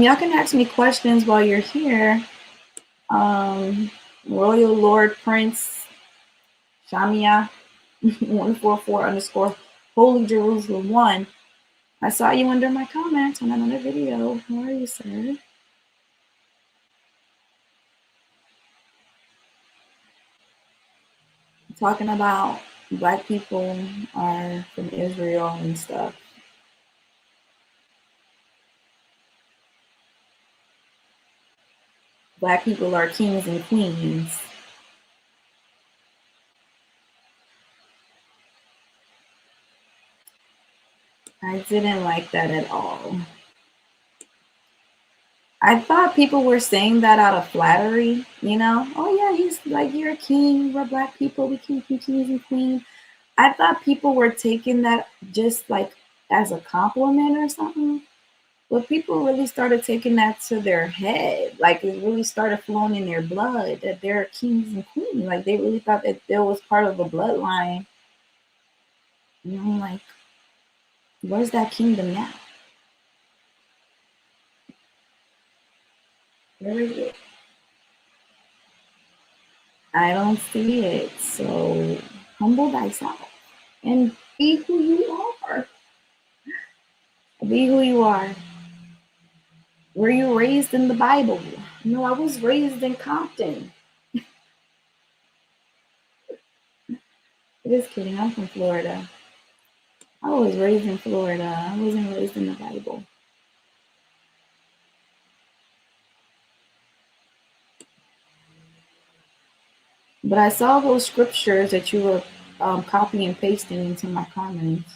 Y'all can ask me questions while you're here. Royal Lord Prince Shamia 144_ Holy Jerusalem 1. I saw you under my comments on another video. How are you, sir? Talking about Black people are from Israel and stuff. Black people are kings and queens. I didn't like that at all. I thought people were saying that out of flattery, you know? Oh yeah, he's like, you're a king, we're Black people, we can be kings and queens. I thought people were taking that just like as a compliment or something. But people really started taking that to their head. Like it really started flowing in their blood that they're kings and queens. Like they really thought that there was part of the bloodline. And I'm like, where's that kingdom now? Where is it? I don't see it. So humble thyself and be who you are. Be who you are. Were you raised in the Bible? No, I was raised in Compton. Just kidding. I'm from Florida. I was raised in Florida. I wasn't raised in the Bible. But I saw those scriptures that you were copying and pasting into my comments.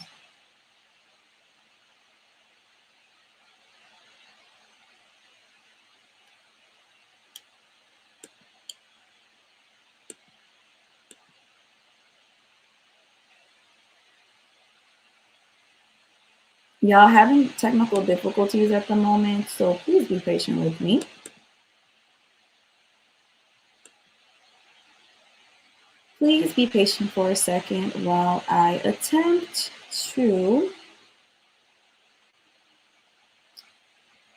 Y'all having technical difficulties at the moment, so please be patient with me. Please be patient for a second while I attempt to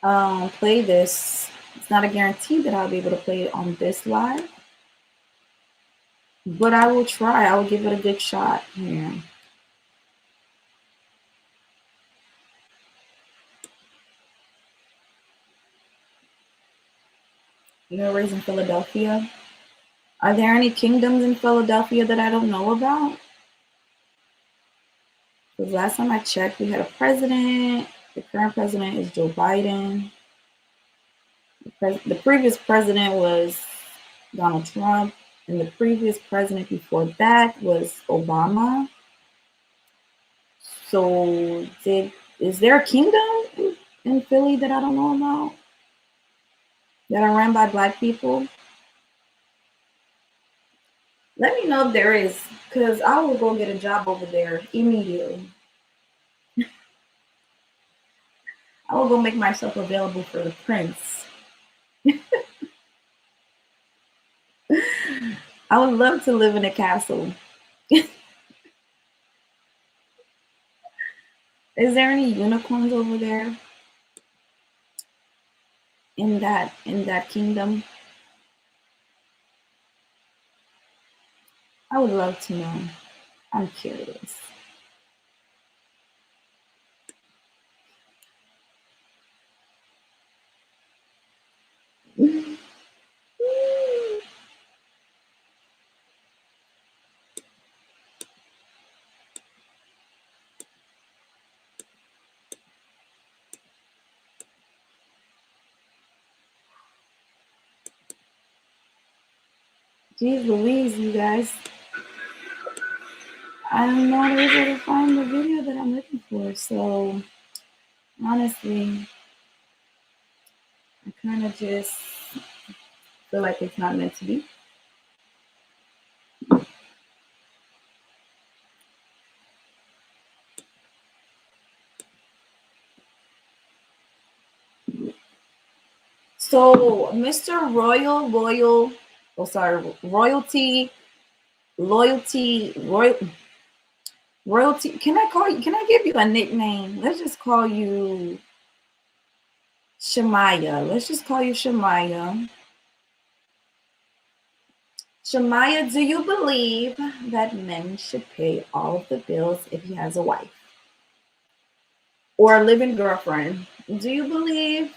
play this. It's not a guarantee that I'll be able to play it on this live, but I will try. I will give it a good shot here. You know, raised in Philadelphia. Are there any kingdoms in Philadelphia that I don't know about? Because last time I checked, we had a president. The current president is Joe Biden. The previous president was Donald Trump. And the previous president before that was Obama. So is there a kingdom in Philly that I don't know about? That are run by Black people? Let me know if there is, because I will go get a job over there immediately. I will go make myself available for the prince. I would love to live in a castle. Is there any unicorns over there in that kingdom? I would love to know. I'm curious. Jeez Louise, you guys. I'm not able to find the video that I'm looking for, so honestly, I kind of just feel like it's not meant to be. So, Mr. Royalty. Can I give you a nickname? Let's just call you Shamaya. Let's just call you Shamaya. Shamaya, do you believe that men should pay all of the bills if he has a wife or a living girlfriend? Do you believe,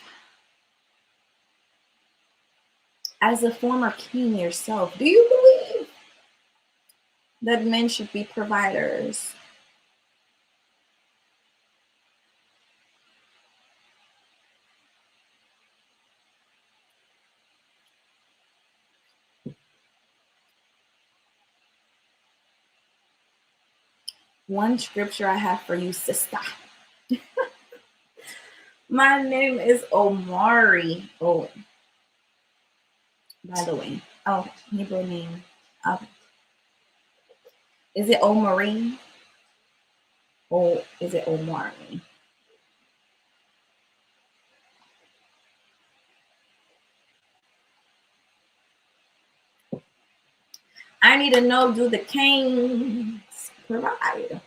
as a former king yourself, do you believe that men should be providers? One scripture I have for you, sister. My name is Omari. Oh, by the way. Oh, Hebrew name. Okay. Is it Omari? Or is it Omari? I need to know, do the kings provide?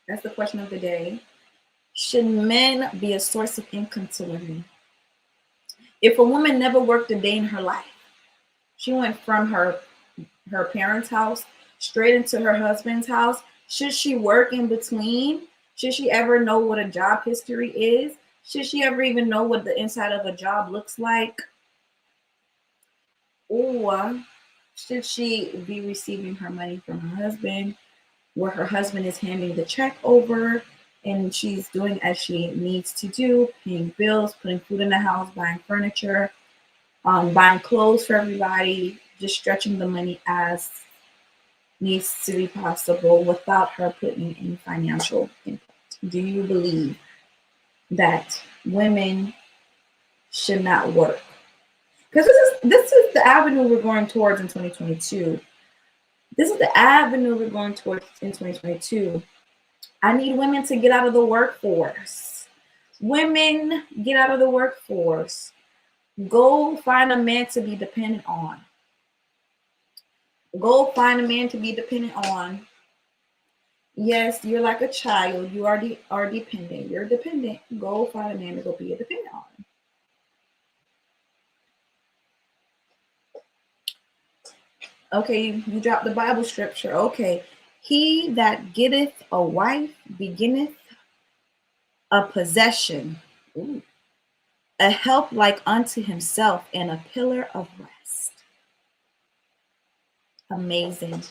That's the question of the day. Should men be a source of income to women? If a woman never worked a day in her life, she went from her parents' house straight into her husband's house, should she work in between? Should she ever know what a job history is? Should she ever even know what the inside of a job looks like? Or should she be receiving her money from her husband, where her husband is handing the check over and she's doing as she needs to do, paying bills, putting food in the house, buying furniture, buying clothes for everybody, just stretching the money as needs to be possible without her putting in financial input? Do you believe that women should not work? Because this is the avenue we're going towards in 2022. This is the avenue we're going towards in 2022. I need women to get out of the workforce. Women, get out of the workforce. Go find a man to be dependent on. Go find a man to be dependent on. Yes, you're like a child. You are dependent. You're dependent. Go find a man to go be a dependent on. Okay, you dropped the Bible scripture. Okay. He that getteth a wife beginneth a possession, ooh, a help like unto himself, and a pillar of rest. Amazing.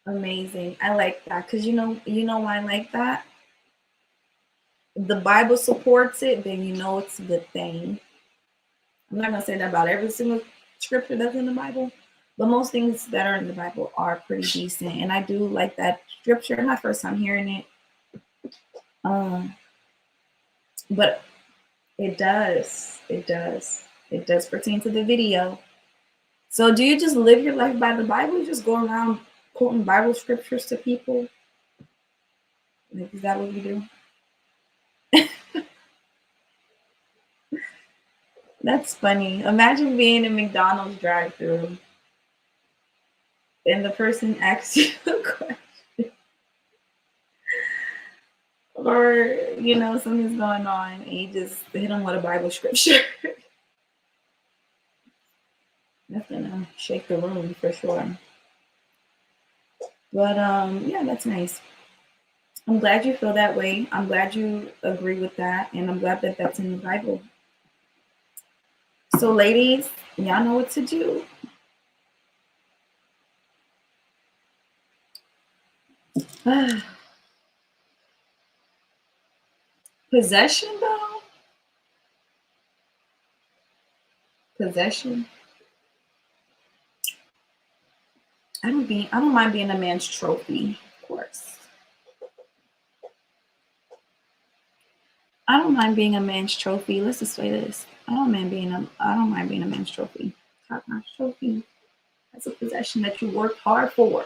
Amazing. I like that because you know why I like that? If the Bible supports it, then you know it's a good thing. I'm not gonna say that about every single scripture that's in the Bible, but most things that are in the Bible are pretty decent. And I do like that scripture. My first time hearing it. But it does pertain to the video. So do you just live your life by the Bible? You just go around quoting Bible scriptures to people? Like, is that what you do? That's funny. Imagine being in McDonald's drive-thru and the person asks you a question. Or, something's going on and you just hit them with a Bible scripture. That's gonna shake the room for sure. But yeah, that's nice. I'm glad you feel that way. I'm glad you agree with that. And I'm glad that that's in the Bible. So ladies, y'all know what to do. Possession though? Possession? I don't mind being a man's trophy, of course. I don't mind being a man's trophy. Let's just say this. I don't mind being a man's trophy. Top-notch trophy. That's a possession that you worked hard for.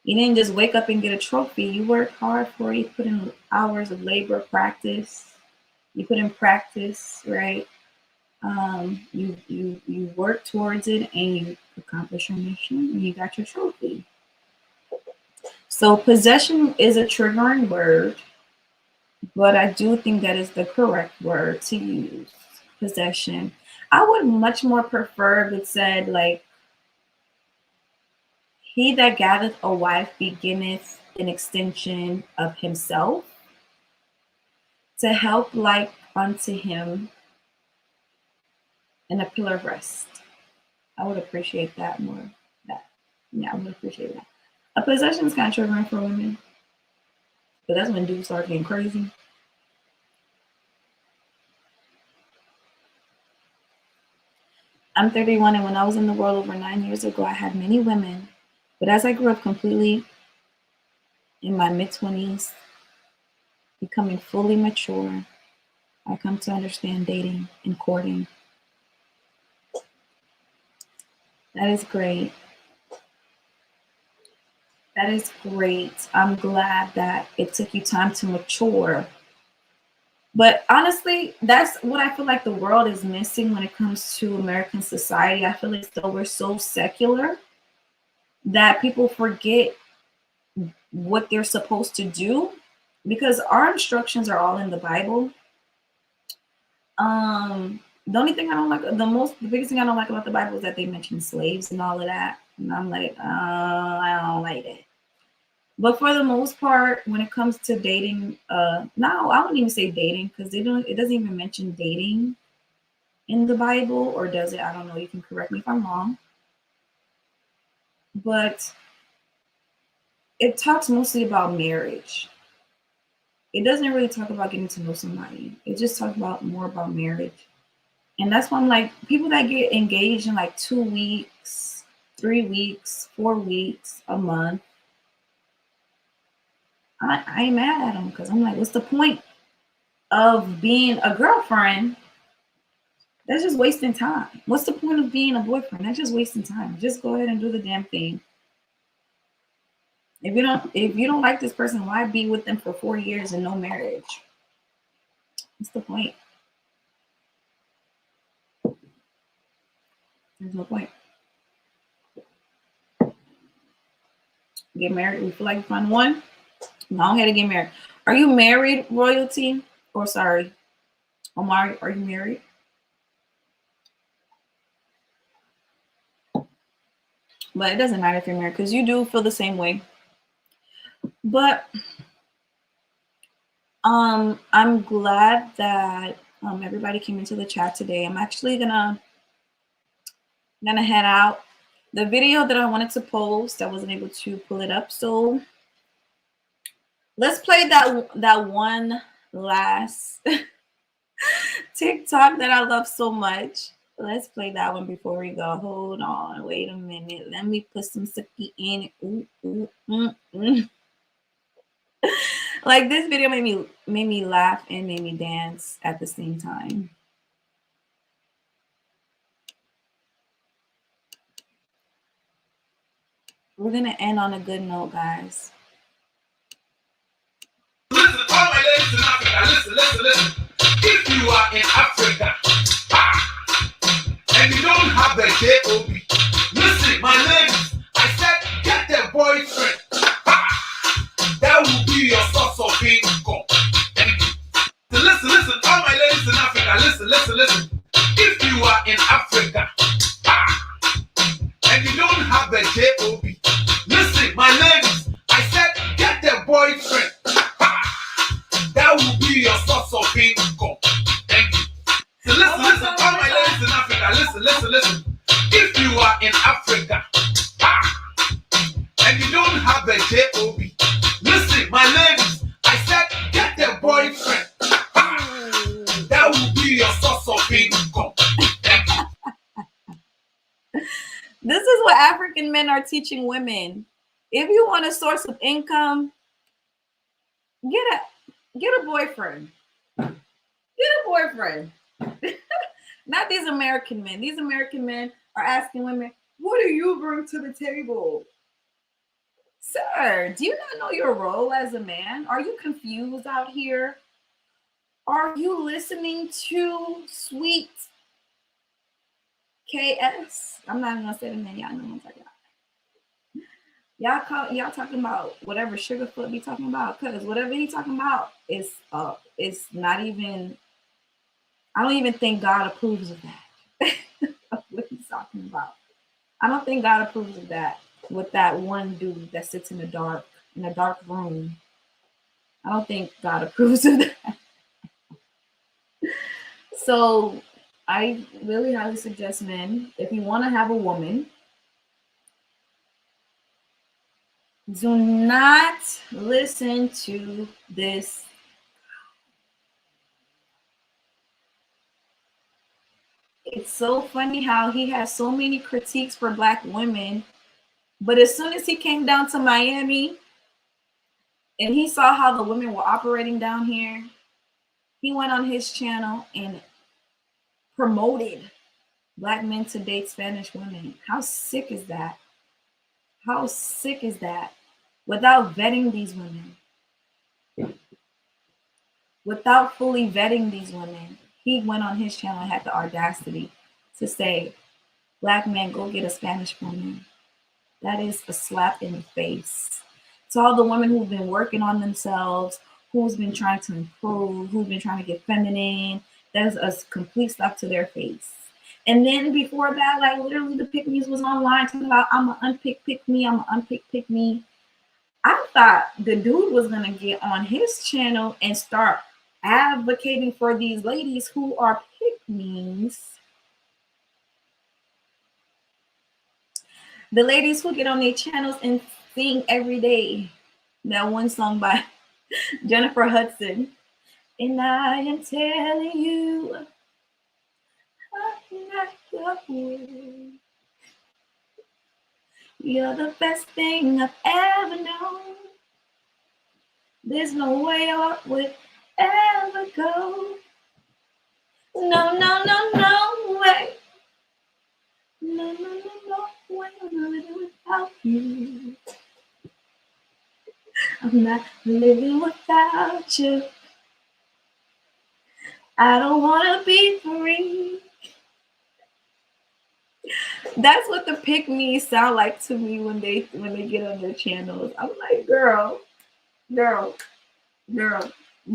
You didn't just wake up and get a trophy. You worked hard for it. You put in hours of labor, practice. You put in practice, right? You work towards it and you accomplish your mission and you got your trophy. So possession is a triggering word, but I do think that is the correct word to use. Possession. I would much more prefer if it said like, he that gathereth a wife beginneth an extension of himself to help like unto him and a pillar of rest. I would appreciate that more. I would appreciate that. A possession is kind of triggering for women, but that's when dudes start getting crazy. I'm 31, and when I was in the world over 9 years ago, I had many women. But as I grew up completely in my mid-20s, becoming fully mature, I come to understand dating and courting. That is great. That is great. I'm glad that it took you time to mature. But honestly, that's what I feel like the world is missing when it comes to American society. I feel like we're so secular that people forget what they're supposed to do, because our instructions are all in the Bible. The only thing I don't like, the biggest thing I don't like about the Bible is that they mention slaves and all of that. And I'm like, I don't like it. But for the most part, when it comes to dating, no, I wouldn't even say dating, because it doesn't even mention dating in the Bible, or does it? I don't know. You can correct me if I'm wrong. But it talks mostly about marriage. It doesn't really talk about getting to know somebody. It just talks about more about marriage. And that's why I'm like, people that get engaged in like 2 weeks, 3 weeks, 4 weeks, a month, I ain't mad at them, because I'm like, what's the point of being a girlfriend? That's just wasting time. What's the point of being a boyfriend? That's just wasting time. Just go ahead and do the damn thing. If you don't like this person, why be with them for 4 years and no marriage? What's the point? There's no point. Get married. We feel like you found one. Go ahead and get married. Are you married, royalty? Or sorry, Omar, are you married? But it doesn't matter if you're married, because you do feel the same way. But I'm glad that everybody came into the chat today. I'm actually gonna head out. The video that I wanted to post, I wasn't able to pull it up, so let's play that one last TikTok that I love so much. Let's play that one before we go. Hold on, wait a minute. Let me put some Suki in it. Ooh. Like, this video made me laugh and made me dance at the same time. We're gonna end on a good note, guys. Listen, all my ladies in Africa, listen. If you are in Africa, and you don't have the J-O-B, listen, my ladies, I said get a boyfriend. That will be your source of income. So listen, all my ladies in Africa, listen. If you are in Africa, and you don't have the J-O-B, listen, my ladies, I said get a boyfriend. That will be your source of income. Thank you. So listen, all my ladies in Africa, listen. If you are in Africa, and you don't have the J-O-B, listen, my ladies, I said get a boyfriend. That will be your source of income. Thank you. This is what African men are teaching women. If you want a source of income, get a boyfriend. Get a boyfriend. Not these American men. These American men are asking women, what do you bring to the table? Sir, do you not know your role as a man? Are you confused out here? Are you listening to sweet KS? I'm not even gonna say the name. Y'all know what I'm talking about. Y'all talking about whatever Sugarfoot be talking about, because whatever he talking about is not even. I don't even think God approves of that. Of what he's talking about. I don't think God approves of that. With that one dude that sits in a dark room. I don't think God approves of that. So I really highly suggest, men, if you want to have a woman, do not listen to this. It's so funny how he has so many critiques for Black women, but as soon as he came down to Miami and he saw how the women were operating down here, he went on his channel and promoted Black men to date Spanish women. How sick is that? How sick is that? Without vetting these women. Without fully vetting these women. He went on his channel and had the audacity to say, Black men, go get a Spanish woman. That is a slap in the face. To all the women who've been working on themselves, who's been trying to improve, who's been trying to get feminine, that's a complete slap to their face. And then before that, like literally the pick me's was online talking about I'm an unpick pick me, I'm an unpick pick me. I thought the dude was gonna get on his channel and start advocating for these ladies who are pick me's. The ladies who get on their channels and sing every day that one song by Jennifer Hudson. And I am telling you, I'm not your way. You're the best thing I've ever known. There's no way I would ever go. No, no, no, no way. No, no, no, no way I'm living without you. I'm not living without you. I don't want to be free. That's what the pick me sound like to me when they get on their channels. I'm like, girl,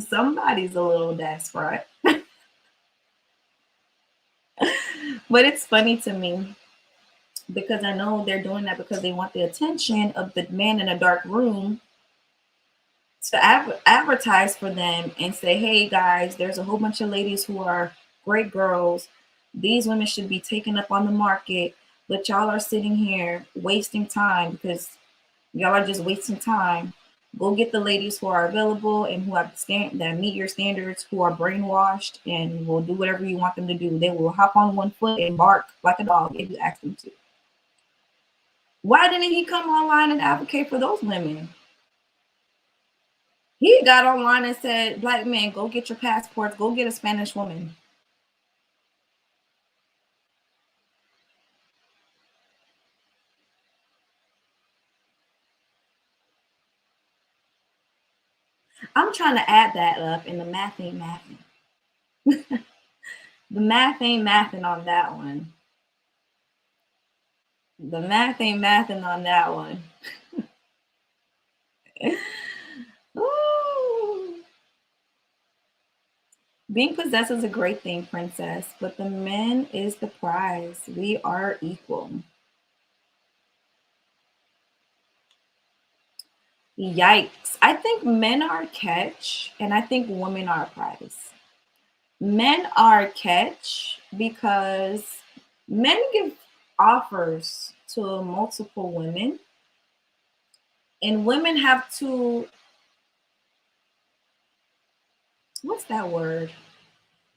somebody's a little desperate. But it's funny to me because I know they're doing that because they want the attention of the man in a dark room to advertise for them and say, hey guys, there's a whole bunch of ladies who are great girls. These women should be taken up on the market, but y'all are sitting here wasting time because y'all are just wasting time. Go get the ladies who are available and who have that meet your standards, who are brainwashed and will do whatever you want them to do. They will hop on one foot and bark like a dog if you ask them to. Why didn't he come online and advocate for those women? He got online and said, black men, go get your passports, go get a Spanish woman. I'm trying to add that up and the math ain't mathing. The math ain't mathing on that one. The math ain't mathing on that one. Ooh. Being possessed is a great thing, princess, but the man is the prize. We are equal. Yikes. I think men are a catch, and I think women are a prize. Men are a catch because men give offers to multiple women, and women have to, what's that word?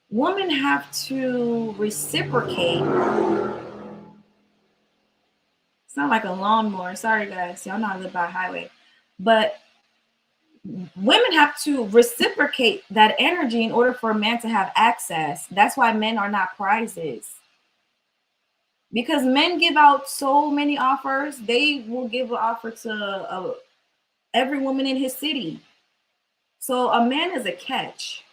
Women have to reciprocate. It's not like a lawnmower. Sorry, guys. Y'all know I live by a highway. But women have to reciprocate that energy in order for a man to have access. That's why men are not prizes. Because men give out so many offers, they will give an offer to every woman in his city. So a man is a catch.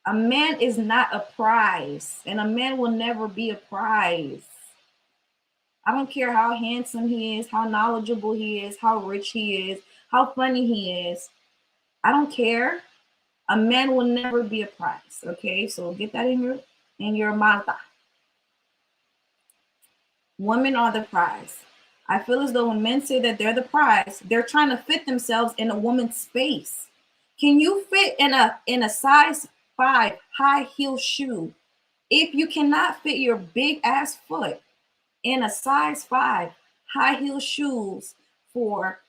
A man is not a prize, and a man will never be a prize. I don't care how handsome he is, how knowledgeable he is, how rich he is, how funny he is. I don't care. A man will never be a prize. Okay, so get that in your mata. Women are the prize. I feel as though when men say that they're the prize, they're trying to fit themselves in a woman's space. Can you fit in a size 5 high heel shoe if you cannot fit your big ass foot in a size 5 high heel shoes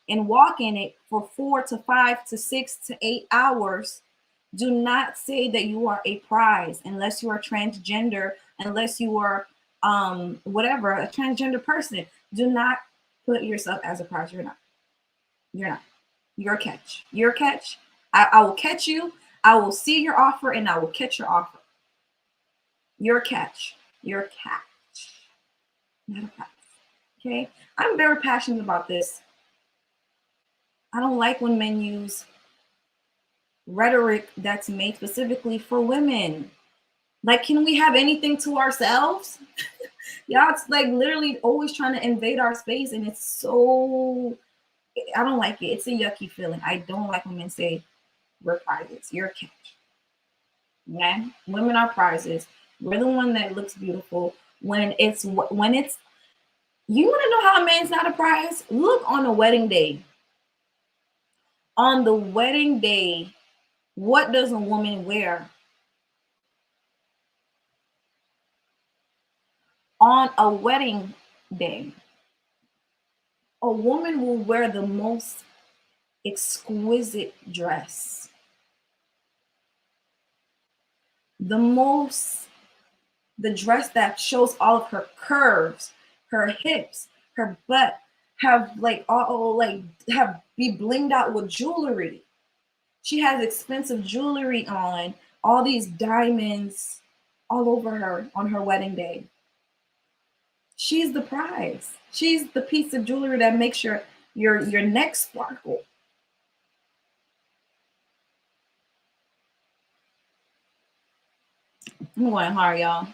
and walk in it for 4 to 5 to 6 to 8 hours? Do not say that you are a prize unless you are transgender, unless you are whatever, a transgender person. Do not put yourself as a prize. You're not. You're a catch. You're a catch. I will catch you. I will see your offer and I will catch your offer. You're a catch. You're a catch. Not a prize. Okay? I'm very passionate about this. I don't like when men use rhetoric that's made specifically for women. Like, can we have anything to ourselves? Y'all, it's like literally always trying to invade our space, and it's so I don't like it. It's a yucky feeling. I don't like when men say we're prizes. You're a catch. Okay? Women are prizes. We're the one that looks beautiful. When it's you want to know how a man's not a prize? Look on the wedding day. On the wedding day, what does a woman wear? On a wedding day, a woman will wear the most exquisite dress, the dress that shows all of her curves, her hips, her butt, have like all like have be blinged out with jewelry. She has expensive jewelry on, all these diamonds all over her on her wedding day. She's the prize. She's the piece of jewelry that makes your neck sparkle. I'm going hard, y'all.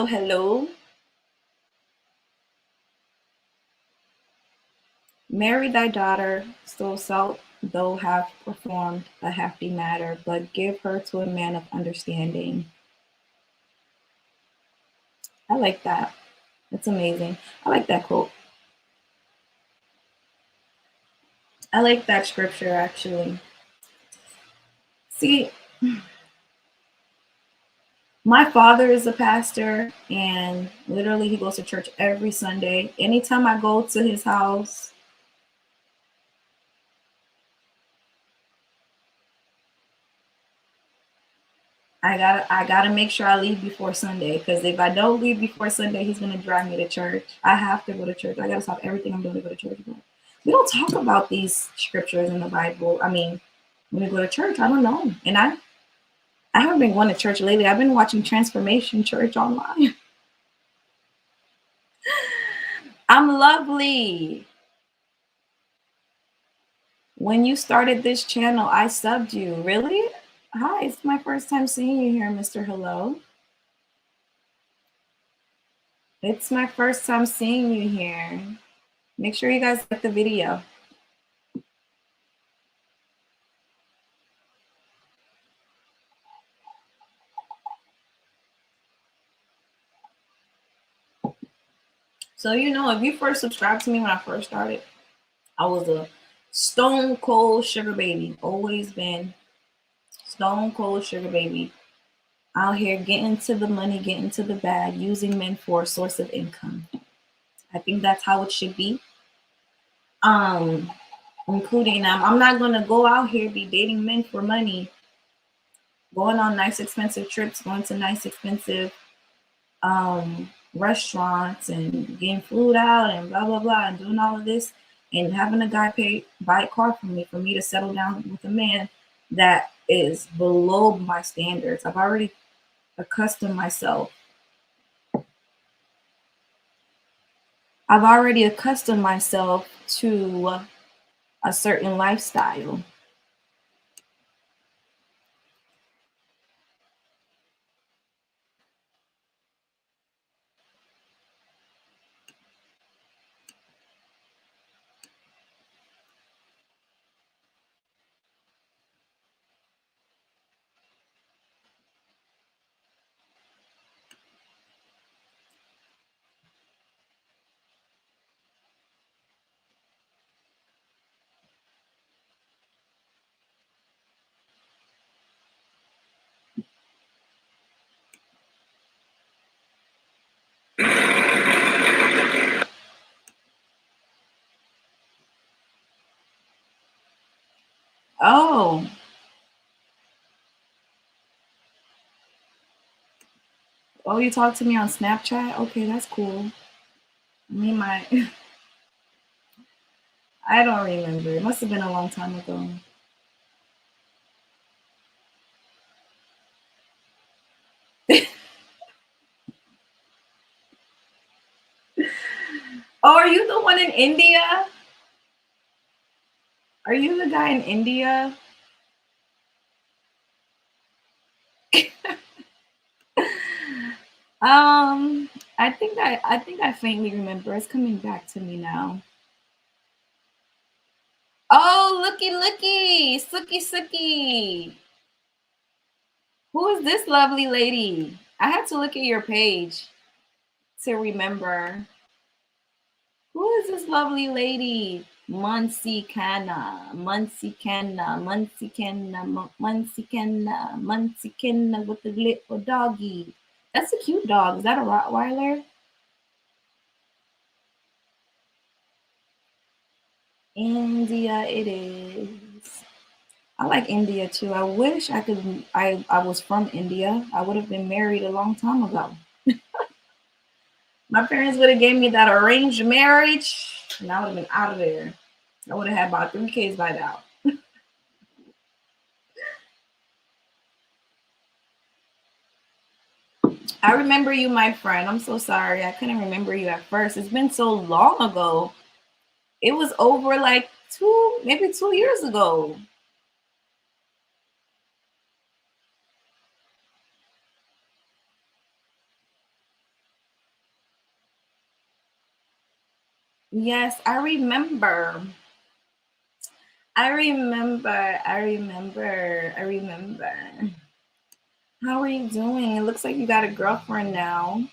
Hello. Marry thy daughter, so shalt thou have performed a hefty matter, but give her to a man of understanding. I like that. That's amazing. I like that quote. I like that scripture actually. See, my father is a pastor and literally he goes to church every Sunday. Anytime I go to his house, I gotta make sure I leave before Sunday, because if I don't leave before Sunday, he's gonna drive me to church. I have to go to church. I gotta stop everything I'm doing to go to church. But we don't talk about these scriptures in the Bible. I mean, when we go to church, I don't know. And I haven't been going to church lately. I've been watching Transformation Church online. I'm lovely. When you started this channel, I subbed you. Really? Hi, it's my first time seeing you here, Mr. Hello. It's my first time seeing you here. Make sure you guys like the video. So, if you first subscribed to me when I first started, I was a stone cold sugar baby. Always been stone cold sugar baby. Out here getting to the money, getting to the bag, using men for a source of income. I think that's how it should be. Including I'm not gonna go out here be dating men for money, going on nice expensive trips, going to nice expensive restaurants and getting food out and blah blah blah and doing all of this and having a guy buy a car for me to settle down with a man that is below my standards. I've already accustomed myself to a certain lifestyle. Oh, you talk to me on Snapchat? Okay, that's cool. I don't remember. It must have been a long time ago. Oh, are you the one in India? Are you the guy in India? I think I faintly remember. It's coming back to me now. Oh, looky, Sookie. Who is this lovely lady? I had to look at your page to remember. Who is this lovely lady? Muncie Canna with the little doggy. That's a cute dog. Is that a Rottweiler? India it is. I like India too. I wish I could I was from India. I would have been married a long time ago. My parents would have gave me that arranged marriage and I would have been out of there. I would have had about 3 kids by now. I remember you, my friend. I'm so sorry. I couldn't remember you at first. It's been so long ago. It was over like maybe 2 years ago. Yes, I remember. I remember. How are you doing? It looks like you got a girlfriend now.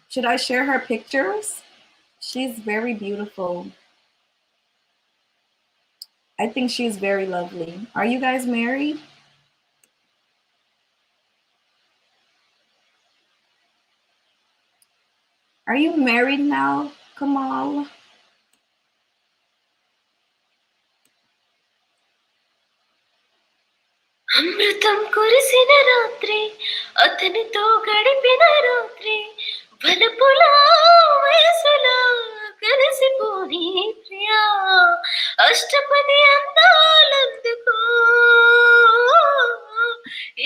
Should I share her pictures? She's very beautiful. I think she's very lovely. Are you guys married? Are you married now, Kamal? అమృతం కురిసిన రాత్రి అతనితో గడిపిన రాత్రి బలపులా వయసులా కలిసిపోని ప్రియా అష్టపది అందాలందుకో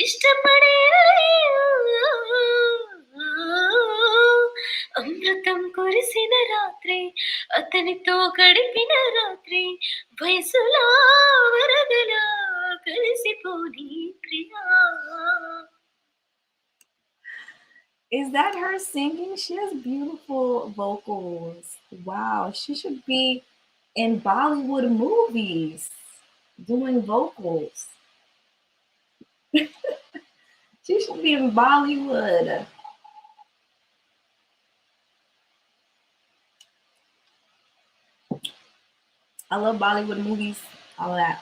ఇష్టపడే అమృతం కురిసిన రాత్రి అతనితో గడిపిన రాత్రి వయసులా వరదలా కలిసిపోని Priya. Is that her singing? She has beautiful vocals. Wow, she should be in Bollywood movies doing vocals. She should be in Bollywood. I love Bollywood movies, all of that.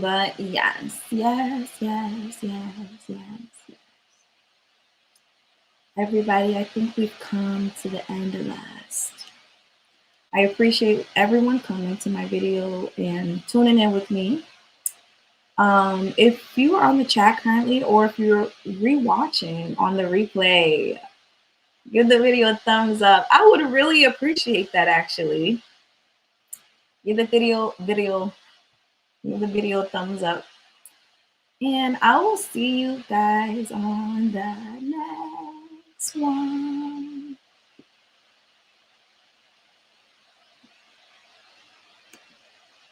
But yes. Everybody, I think we've come to the end of last. I appreciate everyone coming to my video and tuning in with me. If you are on the chat currently or if you're rewatching on the replay, give the video a thumbs up. I would really appreciate that actually. Give the video a thumbs up. And I will see you guys on the next one.